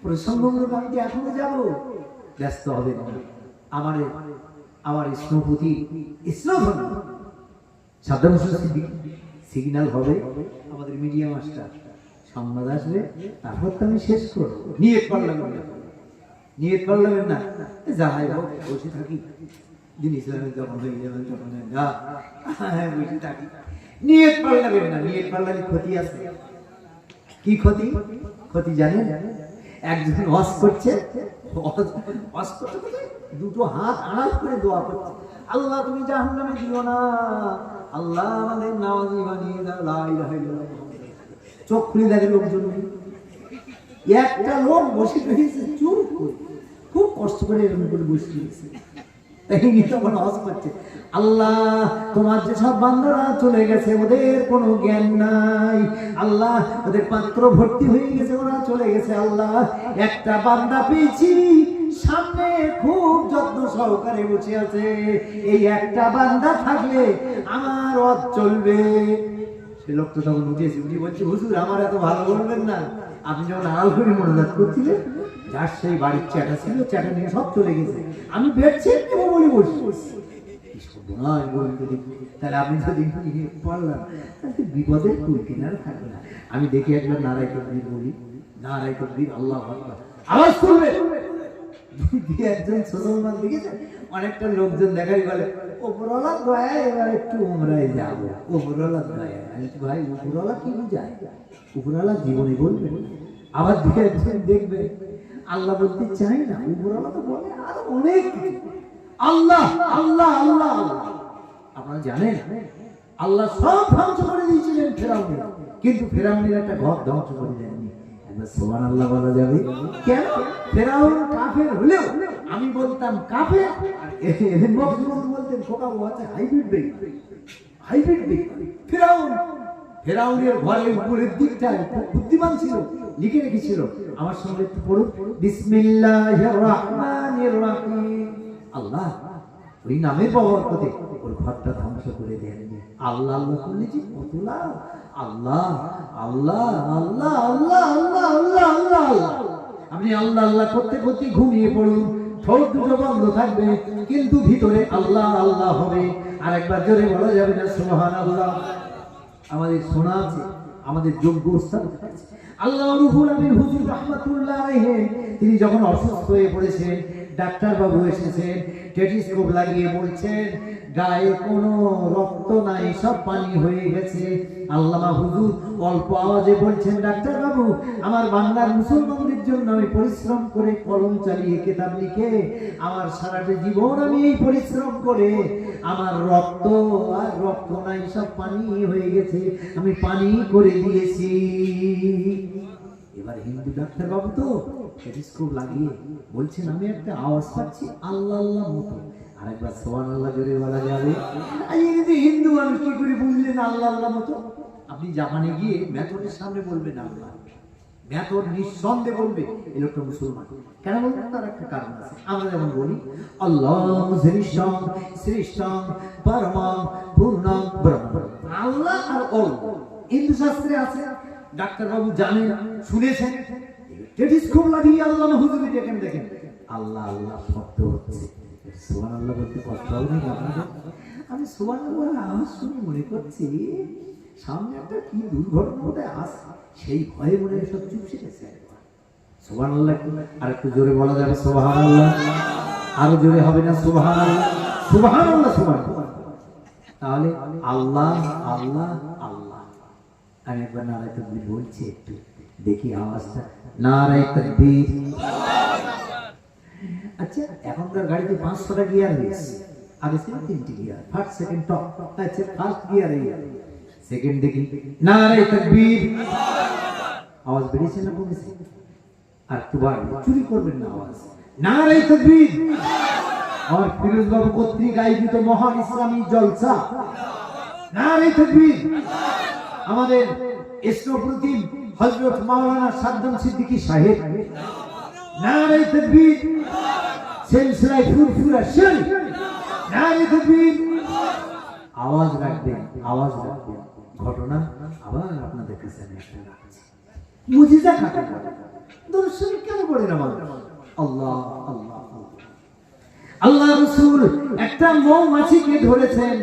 S2: প্রসঙ্গমূলক আমি কি এখনো যাবো? ব্যস্ত হবে না। আমার স্নোপতি স্নোধন সাদ্দাম হোসেন সিদ্দিকী সিগন্যাল হবে, আমাদের মিডিয়া মাস্টার সংবাদ আসবে, তারপর তো আমি শেষ করবো। নিয়ত করলাম না, নিয়ত করলাম না, যাই হোক বসে থাকি। দিন ইসলামের যখন হয়ে যাবেন তখন বসে থাকি। নিয়ত করলাম না, নিয়ত করলে ক্ষতি আছে। কি ক্ষতি? ক্ষতি জানেন? একজন ওয়াজ করছে, ওয়াজ করতে দুটো হাত আড়াল করে দোয়া করছে, আল্লাহ তুমি জাহান্নামে দিও না, আল্লাহ আমাদের নামাজি বানিয়ে দাও, লা ইলাহা ইল্লাল্লাহ। চোখ খুলে দেখে লোকজন নেই। একটা লোক বসে রয়েছে চুপ করে, খুব কষ্ট করে এরকম করে বসে রয়েছে। তখন ওয়াজ করছে, আল্লাহ তোমার যেসব বান্দারা চলে গেছে ওদের কোনো জ্ঞান নাই, আল্লাহ ওদের পাত্র ভর্তি হয়ে গেছে, ওরা চলে গেছে, আল্লাহ একটা বান্দা পেয়েছি সামনে খুব যত্ন সহকারে বসে আছে, এই একটা বান্দা থাকলে আমার ওয়াজ চলবে। সে লোকটা তখন উঠেছে, উঠে বলছে হুজুর আমার এত ভালো বলবেন না, আপনি যখন আড়াল করে মনোজাত করছিলেন যার সেই বাড়ির চ্যাটা ছিল, চ্যাটা নিয়ে সব চলে গেছে। আমি বেড চেক নেবো বলে বসে তাহলে আপনি যদি পড়লাম তাহলে বিপদের কুল কিনারে থাকবে না। আমি দেখি একবার নারায় তকবীর বলি, নারায় তকবীর, আল্লাহু আকবার, আওয়াজ করবে। একজন মুসলমান দেখেছে, অনেকটা লোকজন দেখাই বলে ওপরওয়ালা দয়া, এবার একটু উমরায় যাবো, ওপরওয়ালা দয়া। ভাই উপরওয়ালা কি বুঝায়? উপরওয়ালা জীবনে বলবে। আবার দু একজন দেখবে আল্লাহ বলতে চাই না, উপরওয়ালা তো বলে আর অনেক আল্লাহ আল্লাহ আল্লাহ আল্লাহ। আপনারা জানেন আল্লাহ সব ধ্বংস করে দিয়েছিলেন ফেরাউনকে, কিন্তু ফেরাউনের একটা ঘর ধ্বংস করে দেননি। একবার সুবহানাল্লাহ বলা যাবে? কেন? ফেরাউন কাফের হলেও আমি বলতাম কাফের, আর এলেন বক্তব্য বলতেন খোকা ও আছে হাইব্রিড বেগ, হাইব্রিড বেগ। ফেরাউনের ঘরের উপরের দিকটায় বুদ্ধিমান ছিল, লিখে রেখেছিল, আমার সঙ্গে একটু পড়ুন, বিসমিল্লাহির রহমানির রহিম। আল্লাহ ওই নামের বরকতে ওর ঘরটা ধ্বংস করে দেন। আল্লাহ আল্লাহ করলে যে কত লাভ। আল্লাহ আল্লাহ আল্লাহ আল্লাহ আল্লাহ আল্লাহ আল্লাহ আল্লাহ। আপনি আল্লাহ আল্লাহ করতে করতে ঘুমিয়ে পড়ুন, ঠোঁট দুটো বন্ধ থাকবে কিন্তু ভিতরে আল্লাহ আল্লাহ হবে। আর একবার জোরে বলা যাবে না সুবহানাল্লাহ? আমাদের শোনা আছে, আমাদের যোগ্য উস্তাদ আল্লাহ রুহুল আমিন হুজুর রাহমাতুল্লাহ আলাইহি, তিনি যখন অসুস্থ হয়ে পড়েছেন, ডাক্তার বাবু এসেছেন, টেলিস্কোপ লাগিয়ে বলছেন গায়ে কোনো রক্ত নাই, সব পানি হয়ে গেছে। আল্লামা হুজুর অল্প আওয়াজে বলছেন, ডাক্তার বাবু আমার বাংলার মুসলমানদের জন্য আমি পরিশ্রম করে কলম চালিয়ে কিতাব লিখে আমার সারাটা জীবন আমি এই পরিশ্রম করে আমার রক্ত আর রক্ত নাই, সব পানি হয়ে গেছে, আমি পানি করে দিয়েছি। এবার হিন্দু ডাক্তার বাবু তো টেলিস্কোপ লাগিয়ে বলছেন আমি একটা আওয়াজ পাচ্ছি আল্লাহ আল্লাহ মতো। আরেকবার সুবহানাল্লাহ জোরে বলা যাবে? যদি হিন্দু মানুষ কি করে বুঝলেন আল্লাহ আল্লাহ মতো? আপনি জাপানে গিয়ে মেথডের সামনে বলবেন আল্লাহ, মেথড নিঃসন্দেহে বলবে এই লোকটা মুসলমান। কেন বলবেন? তার একটা কারণ আছে। আমরা যেমন বলি আল্লাহ শ্রেষ্ঠম শ্রেষ্ঠম পরমম পূর্ণম ব্রহ্ম, আল্লাহ আর ওম হিন্দু শাস্ত্রে আছে। ডাক্তার বাবু জানেন, শুনেছেন, টেলিস্কোপ লাগিয়ে আল্লাহ হুজুরি দেখেন, দেখেন আল্লাহ আল্লাহ শব্দ হচ্ছে। সুবহানাল্লাহ বলতে কষ্ট হবে না আপনাদের? আমি সুবহানাল্লাহ আওয়াজ শুনে মনে করছি সামনে একটা কি দুর্ঘটনা হতে আস, সেই ভয়ে মনে হয় সব চুপসে গেছে। সুবহানাল্লাহ আর একটু জোরে বলা যাবে? সুবহানাল্লাহ আরো জোরে হবে না? সুবহানাল্লাহ সুবহানাল্লাহ সুবহানাল্লাহ। তাহলে আল্লাহ আল্লাহ আল্লাহ। আমি একবার নারায়ে তাকবীর বলছি, একটু দেখি আওয়াজটা। নারায়ে তাকবীর। আচ্ছা এখনকার গাড়িতে 500টা গিয়ার হয়েছে, আগে ছিল 3টি গিয়ার, ফার্স্ট সেকেন্ড টপ। আচ্ছা ফার্স্ট গিয়ার এই সেকেন্ড দেখি। নারায়ে তাকবীর। আওয়াজ বেরিয়েছে না কমেছে? আর একটু বাড়বে, চুরি করবেন না আওয়াজ। নারায়ে তাকবীর। আর ফিরোজ বাবু কর্তৃক আয়োজিত মহান ইসলামী জলসা, নারায়ে তাকবীর। আমাদের ইসলামপ্রতিম হযরত মাওলানা সাদ্দাম সিদ্দিকী সাহেব, নারায়ে তাকবীর। সিলসিলায়ে ফুরফুরা শরীফ, নারায়ে তাকবীর। আওয়াজ রাখবেন, আওয়াজ রাখবেন। ঘটনা আবার আপনাদের কাছে আমি একটা রাখছি। মুজিজা কাকে বলে? দর্শন কেন পড়ে না? আল্লাহ আল্লাহ আল্লাহ রাসূল একটা মৌমাছিকে ধরেছেন।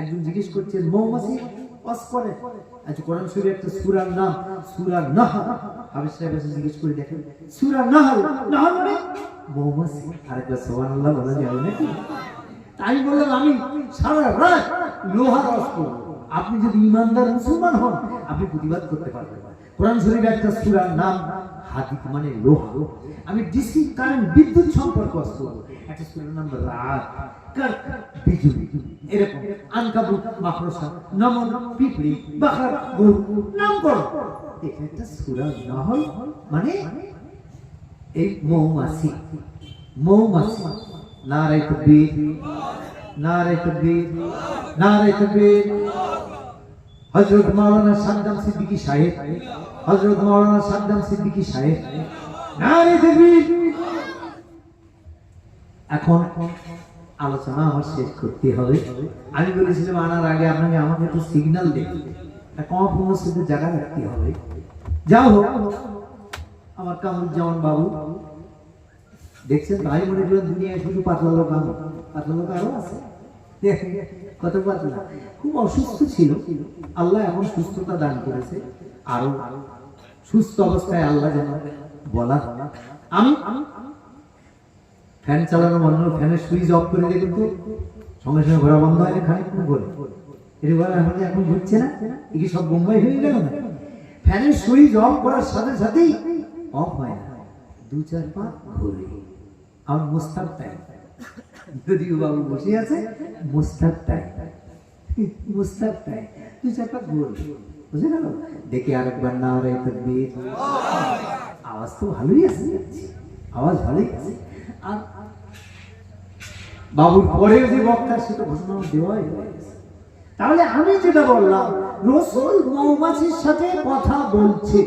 S2: একজন জিজ্ঞেস করছেন মৌমাছি ওয়াজ করে? আচ্ছা কোরআন শরীফে একটা সূরার নাম সূরা নাহল। হাফেজ সাহেব এসে জিজ্ঞেস করে দেখেন সূরা নাহল, নাহল মানে মৌমাছি। আরেকবার সুবহানাল্লাহ বলা যাবে নাকি? তাই বললাম আমি সারা রাত লোহার ওয়াজ করব। আপনি যদি ইমানদার মুসলমান হন আপনি প্রতিবাদ করতে পারবেন। কোরআন শরীফে একটা সূরার নাম হাদিদ মানে লোহা। আমি ডিসি কারেন্ট বিদ্যুৎ সম্পর্ক ওয়াজ করব। একটা সূরার নাম রাত, কার বিজুলি, এরকম আনকাবুত, মাকড়সা, নমল, পিঁপড়ি, বাকর, গরু নাম করো। এটা একটা সূরা নাহল মানে এই মৌমাছি, মৌমাছি। নারায়ে তাকবীর, নারায়ে তাকবীর, নারায়ে তাকবীর। হযরত মাওলানা সাদ্দাম সিদ্দিকী সাহেব, হযরত মাওলানা সাদ্দাম সিদ্দিকী সাহেব, নারায়ে তাকবীর। এখন আলোচনা আমার শেষ করতে হবে। আমি বলেছিলাম আনার আগে আপনাকে আমাকে একটু সিগন্যাল দিন, কম পৌঁছতে জায়গা রাখতে হবে। যাও হোক আমার কামরুজ্জামান বাবু দেখছেন ভাই মনে করেন দুনিয়ায় শুধু পাতলা লোক আরো আছে, কত পাতলা, খুব অসুস্থ ছিল, আল্লাহ এমন সুস্থতা দান করেছে, আরো সুস্থ অবস্থায় আল্লাহ যেন বলা। আমি ফ্যান চালানো বন্ধ, ফ্যানের সুইচ অফ করে দিয়ে কিন্তু সঙ্গে সঙ্গে ঘোরা বন্ধ হয় না, খানিকক্ষণ করে এটা বলা এখন ঘুরছে না, কি সব বোম্বাই হয়ে গেল না? ফ্যানের সুইচ অফ করার সাথে সাথেই অফ হয় না, 2-4 পা ঘুরে। আমার মোস্তাক টাইম, যদিও বাবু বসে আছে, মোস্তাক টাইম 2-4 পা ঘুরে, বুঝে গেল? দেখে আরেকবার না রে তাকবীর, আওয়াজ তো ভালোই আছে, আওয়াজ ভালোই আছে। আর বাবুর পরে যে বক্তা সেটা ঘোষণা দেওয়াই হয়েছে। তাহলে আমি যেটা বললাম, রাসূল মৌমাছির সাথে কথা বলছে।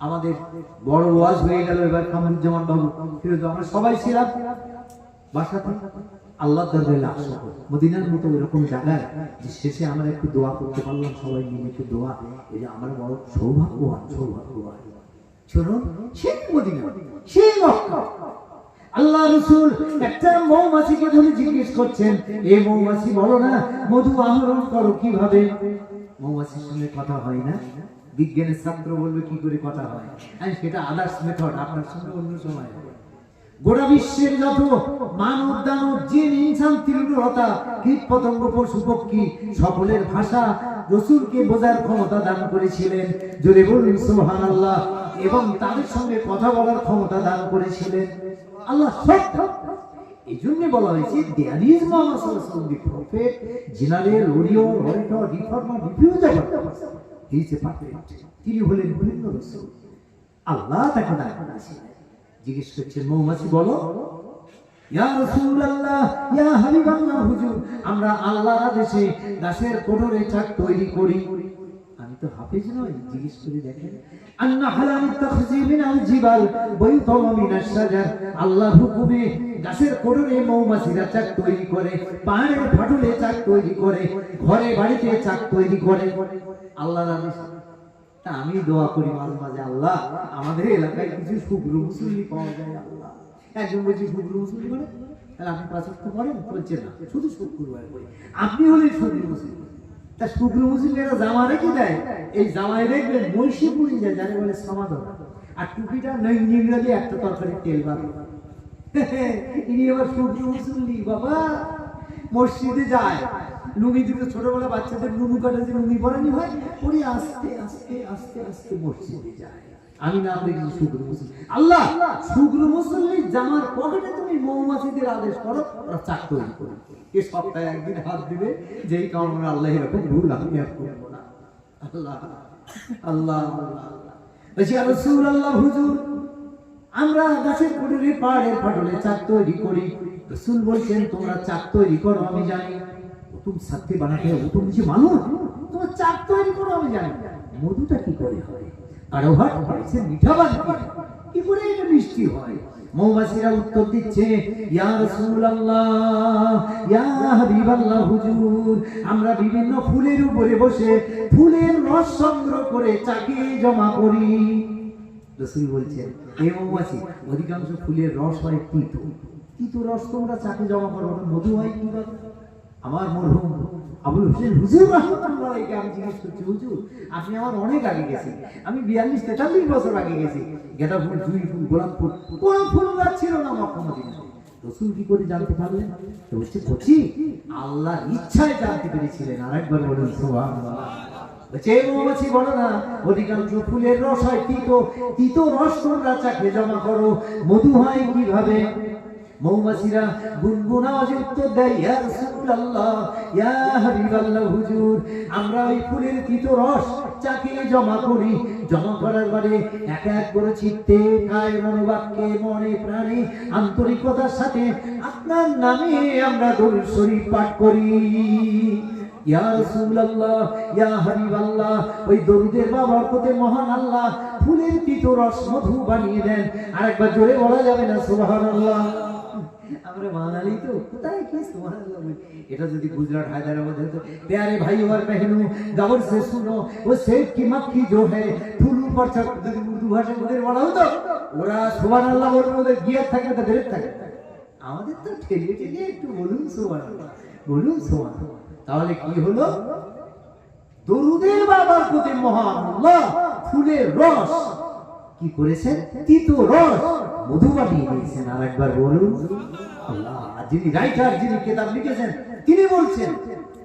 S2: আমাদের বড় ওয়াজ হয়ে গেল এবার কামরুজ্জামান বাবু, কিন্তু আমরা সবাই ছিলাম বাসাতে, আল্লাহর দরবারে আসা মদিনার মতো এরকম জায়গায় যে শেষে আমরা একটু দোয়া করতে পারলাম, সবাই মিলে একটু দোয়া, এই যে আমরা বড় সৌভাগ্যবান। শুনুন, সেই মদিনা, সেই মক্কা, আল্লাহ রাসূল একটা মৌমাছিকে ধরে জিজ্ঞেস করছেন, এই মৌমাছি বলো না মধু আহরণ করো কিভাবে? মৌমাছির সঙ্গে কথা হয় না, বিজ্ঞানের ছাত্র বলবে কি করে কথা হয়, আর সেটা আদার্স মেথড, আপনার সঙ্গে অন্য সময় হবে। গোটা বিশ্বের যত মানব দানব জিন ইনসান তৃণলতা কীট পতঙ্গ পশু পক্ষী সকলের ভাষা রাসূলকে বোঝার ক্ষমতা দান করেছিলেন, জোরে বলুন সুবহানাল্লাহ, এবং তাদের সঙ্গে কথা বলার ক্ষমতা দান করেছিলেন আল্লাহ। সত্য এই জন্য বলা হয়েছে দেয়ার ইজ মুহাম্মদ সাল্লাল্লাহু আলাইহি ওয়াসাল্লাম, the prophet, general, warrior, orator, reformer, diffuser, he is a perfect. তিনি হলেন পূর্ণ রাসূল, আল্লাহ তাকে দান করেছেন। জিজ্ঞেস করছেন মৌমাছি বলো, ইয়া রাসূলুল্লাহ, ইয়া হাবিবাল্লাহ হুজুর, আমরা আল্লাহর আদেশে গাছের কোটরে চাক তৈরি করি। আমি তো হাফেজ নই, জিজ্ঞেস করে দেখেন, আন্না হালামিত তাখজিবিন আল জিবাল বাইতাম মিনাশ শাজার, আল্লাহর হুকুমে গাছের কোটরে মৌমাছিরা চাক তৈরি করে, পাহাড়ের ফাটলে চাক তৈরি করে, ঘরে বাড়িতে চাক তৈরি করে, আল্লাহর আদেশে। তা আমি দোয়া করি মাঝে মাঝে, আল্লাহ আমাদের এলাকায় কিছু শুকনো মুসল্লি পাওয়া যায়, আল্লাহ। একজন বলছি শুকনো মুসল্লি মানে, তাহলে আপনি 5 ওয়াক্ত করেন? বলছে না, শুধু শুক্রবার করি। আপনি হলেন শুকনো মুসল্লি, তা শুকনো মুসল্লিরা জামা রেখে দেয়, এই জামায় দেখবেন মহিষী পুড়ি যায়, যারে বলে সমাদর, আর টুপিটা নিংড়ালে একটা তরকারি তেল বার। ইনি আবার শুকনো মুসল্লি, বাবা মসজিদে যায়, লুঙ্গি দিতে, ছোটবেলা বাচ্চাদের নুনু কাটা যে লুঙ্গি পরানি হয়, ওরে আস্তে আস্তে আস্তে আস্তে মসজিদে যায়। আমি নাম দেখি শুকনো মুসল্লি। আল্লাহ শুকনো মুসল্লির জামার পকেটে তুমি মৌমাছিদের আদেশ করো, ওরা চাক তৈরি করো, এ সপ্তাহে একদিন হাত দিবে, যেই কারণে আল্লাহ এরকম ভুল আমি আর করবো না। আল্লাহ আল্লাহ বলছি, ইয়া রাসূলুল্লাহ হুজুর, আমরা গাছের কোটরে পাহাড়ের ফাটলে চাক তৈরি করি। রাসূল বলছেন তোমরা চাক তৈরি করো আমি জানি, তুমি সাথে বানাতে হবে, তুমি কিছু মানো, তোমার চাক তৈরি করো আমি জানি, মধুটা কি করে হয়, আর ওহাট হয়েছে মিঠা বানাতে কি করে এটা মিষ্টি হয়? মৌমাছিরা উত্তর দিচ্ছে, ইয়া রাসূলুল্লাহ, ইয়া হাবিবাল্লাহ হুজুর, আমরা বিভিন্ন ফুলের উপরে বসে ফুলের রস সংগ্রহ করে চাকে জমা করি। রাসূল বলছেন, এই মৌমাছি অধিকাংশ ফুলের রস হয় তিতো, তিতো রস তোমরা চাকে জমা করো, মধু হয় কি? আমার মরহুম আবুল হোসেন হুজুর রাহমাতুল্লাহ আলাইহি আমি জিজ্ঞেস করছি, হুজুর আপনি আমার অনেক আগে গেছেন, আমি 42-43 বছর আগে গেছি, গেঁদা ফুল, জুঁই ফুল, গোলাপ ফুল, কোন ফুল গাছ ছিল না মক্কা মদিনায়। রাসূল কি করে জানতে পারলেন? তো বলছে বলছি আল্লাহর ইচ্ছায় জানতে পেরেছিলেন। আরেকবার বলুন সুবহানাল্লাহ। বলছে এই মৌমাছি বলো না অধিকাংশ ফুলের রস হয় তিতো, তিতো রস তোমরা চাকে জমা করো, মধু হয় কিভাবে? মৌমাছিরা গুনগুন আওয়াজে উত্তর দেয়, ইয়া রাসূলুল্লাহ, ইয়া হাবিবাল্লাহ হুজুর, আমরা ওই ফুলের তিতো রস চাকে জমা করি, জমা করার পরে এক এক করে চিত্তে কায় মনোবাক্যে মনে প্রাণে আন্তরিকতার সাথে আপনার নামে আমরা দরুদ শরীফ পাঠ করি। ইয়া রাসূলুল্লাহ, ইয়া হাবিবাল্লাহ, ওই দরুদের বরকতে মহান আল্লাহ ফুলের তিতো রস মধু বানিয়ে দেন। আরেকবার জোরে বলা যাবে না সুবহানাল্লাহ? আমরা বাঙালি তো কোথায় কি সুবহানাল্লাহ, এটা যদি গুজরাট হায়দ্রাবাদ হতো, प्यारे भाई और बहनों गौर से सुनो, वो सेब की मक्खी जो है फूलों पर चढ़, उर्दू ভাষায় ওদের বলা হতো, ওরা সুবহানাল্লাহ বলবে, ওদের গিয়ার থাকে, ওদের ব্রেক থাকে। আমাদের তো ঠেলে ঠেলে একটু বলুন সুবহানাল্লাহ, বলুন সুবহানাল্লাহ। তাহলে কি হলো? দরুদের বাবার প্রতি মহান আল্লাহ ফুলের রস কি করেছেন? তিতো রস মধু বানিয়ে দিয়েছেন। আর একবার বলুন আল্লাহ। যিনি রাইটার, যিনি কিতাব লিখেছেন, তিনি বলছেন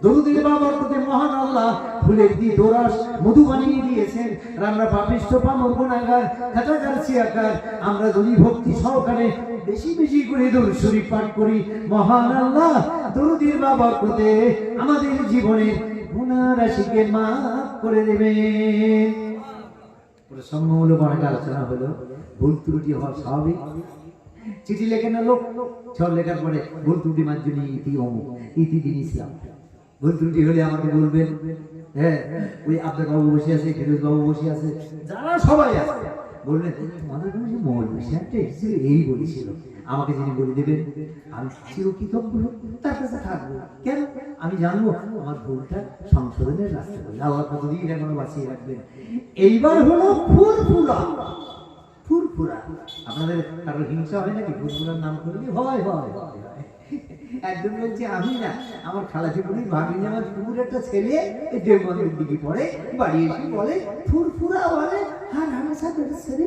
S2: দরুদের বাবার প্রতি মহান আল্লাহ ফুলের তিতো রস মধু বানিয়ে দিয়েছেন। আমরা পাপিষ্ঠ পামর গুনাহগার খাতাকার সিয়াকার, আমরা যদি ভক্তি সহকারে বেশি বেশি করে দরুদ শরীফ পাঠ করি, মহান আল্লাহ দরুদের বাবার প্রতি আমাদের জীবনের গুনাহ রাশিকে মাফ করে দেবেন। প্রসঙ্গমূলক অনেক আলোচনা হলো, ভুল ত্রুটি হওয়া স্বাভাবিক। চিঠি লেখে না লোক, সব লেখার পরে ভুল ত্রুটি মার্জনী ইতি অমুক ইতি দিন ইসলাম। ভুল ত্রুটি হলে আমাকে বলবেন। হ্যাঁ, ওই আব্দুল বাবু বসে আছে, ফিরোজ বাবু বসে আছে, যারা সবাই আছে, বললেন তোমাদের মৌলভী সাহেবটা এসেছিল, এই বলেছিল। আমাকে যিনি বলে দেবেন, আমি চিরকৃতজ্ঞ তার কাছে থাকবো। কেন? আমি জানবো আমার ভুলটা সংশোধনের রাস্তা বলে আল্লাহ কতদিন এখনো বাঁচিয়ে রাখবেন। এইবার হলো ফুরফুরা। ফুরফুরা আপনাদের কারো হিংসা হয় নাকি? ফুরফুরার নাম করলে হয় হয় হয়। একজন বলছে আমি না, আমার খালাজি বুড়ি ভাবিনি, আমার পুকুর একটা ছেলে দেববন্ধের দিকে পড়ে, বাড়ি এসে বলে ফুরফুরা বলে, আর আমি সাথে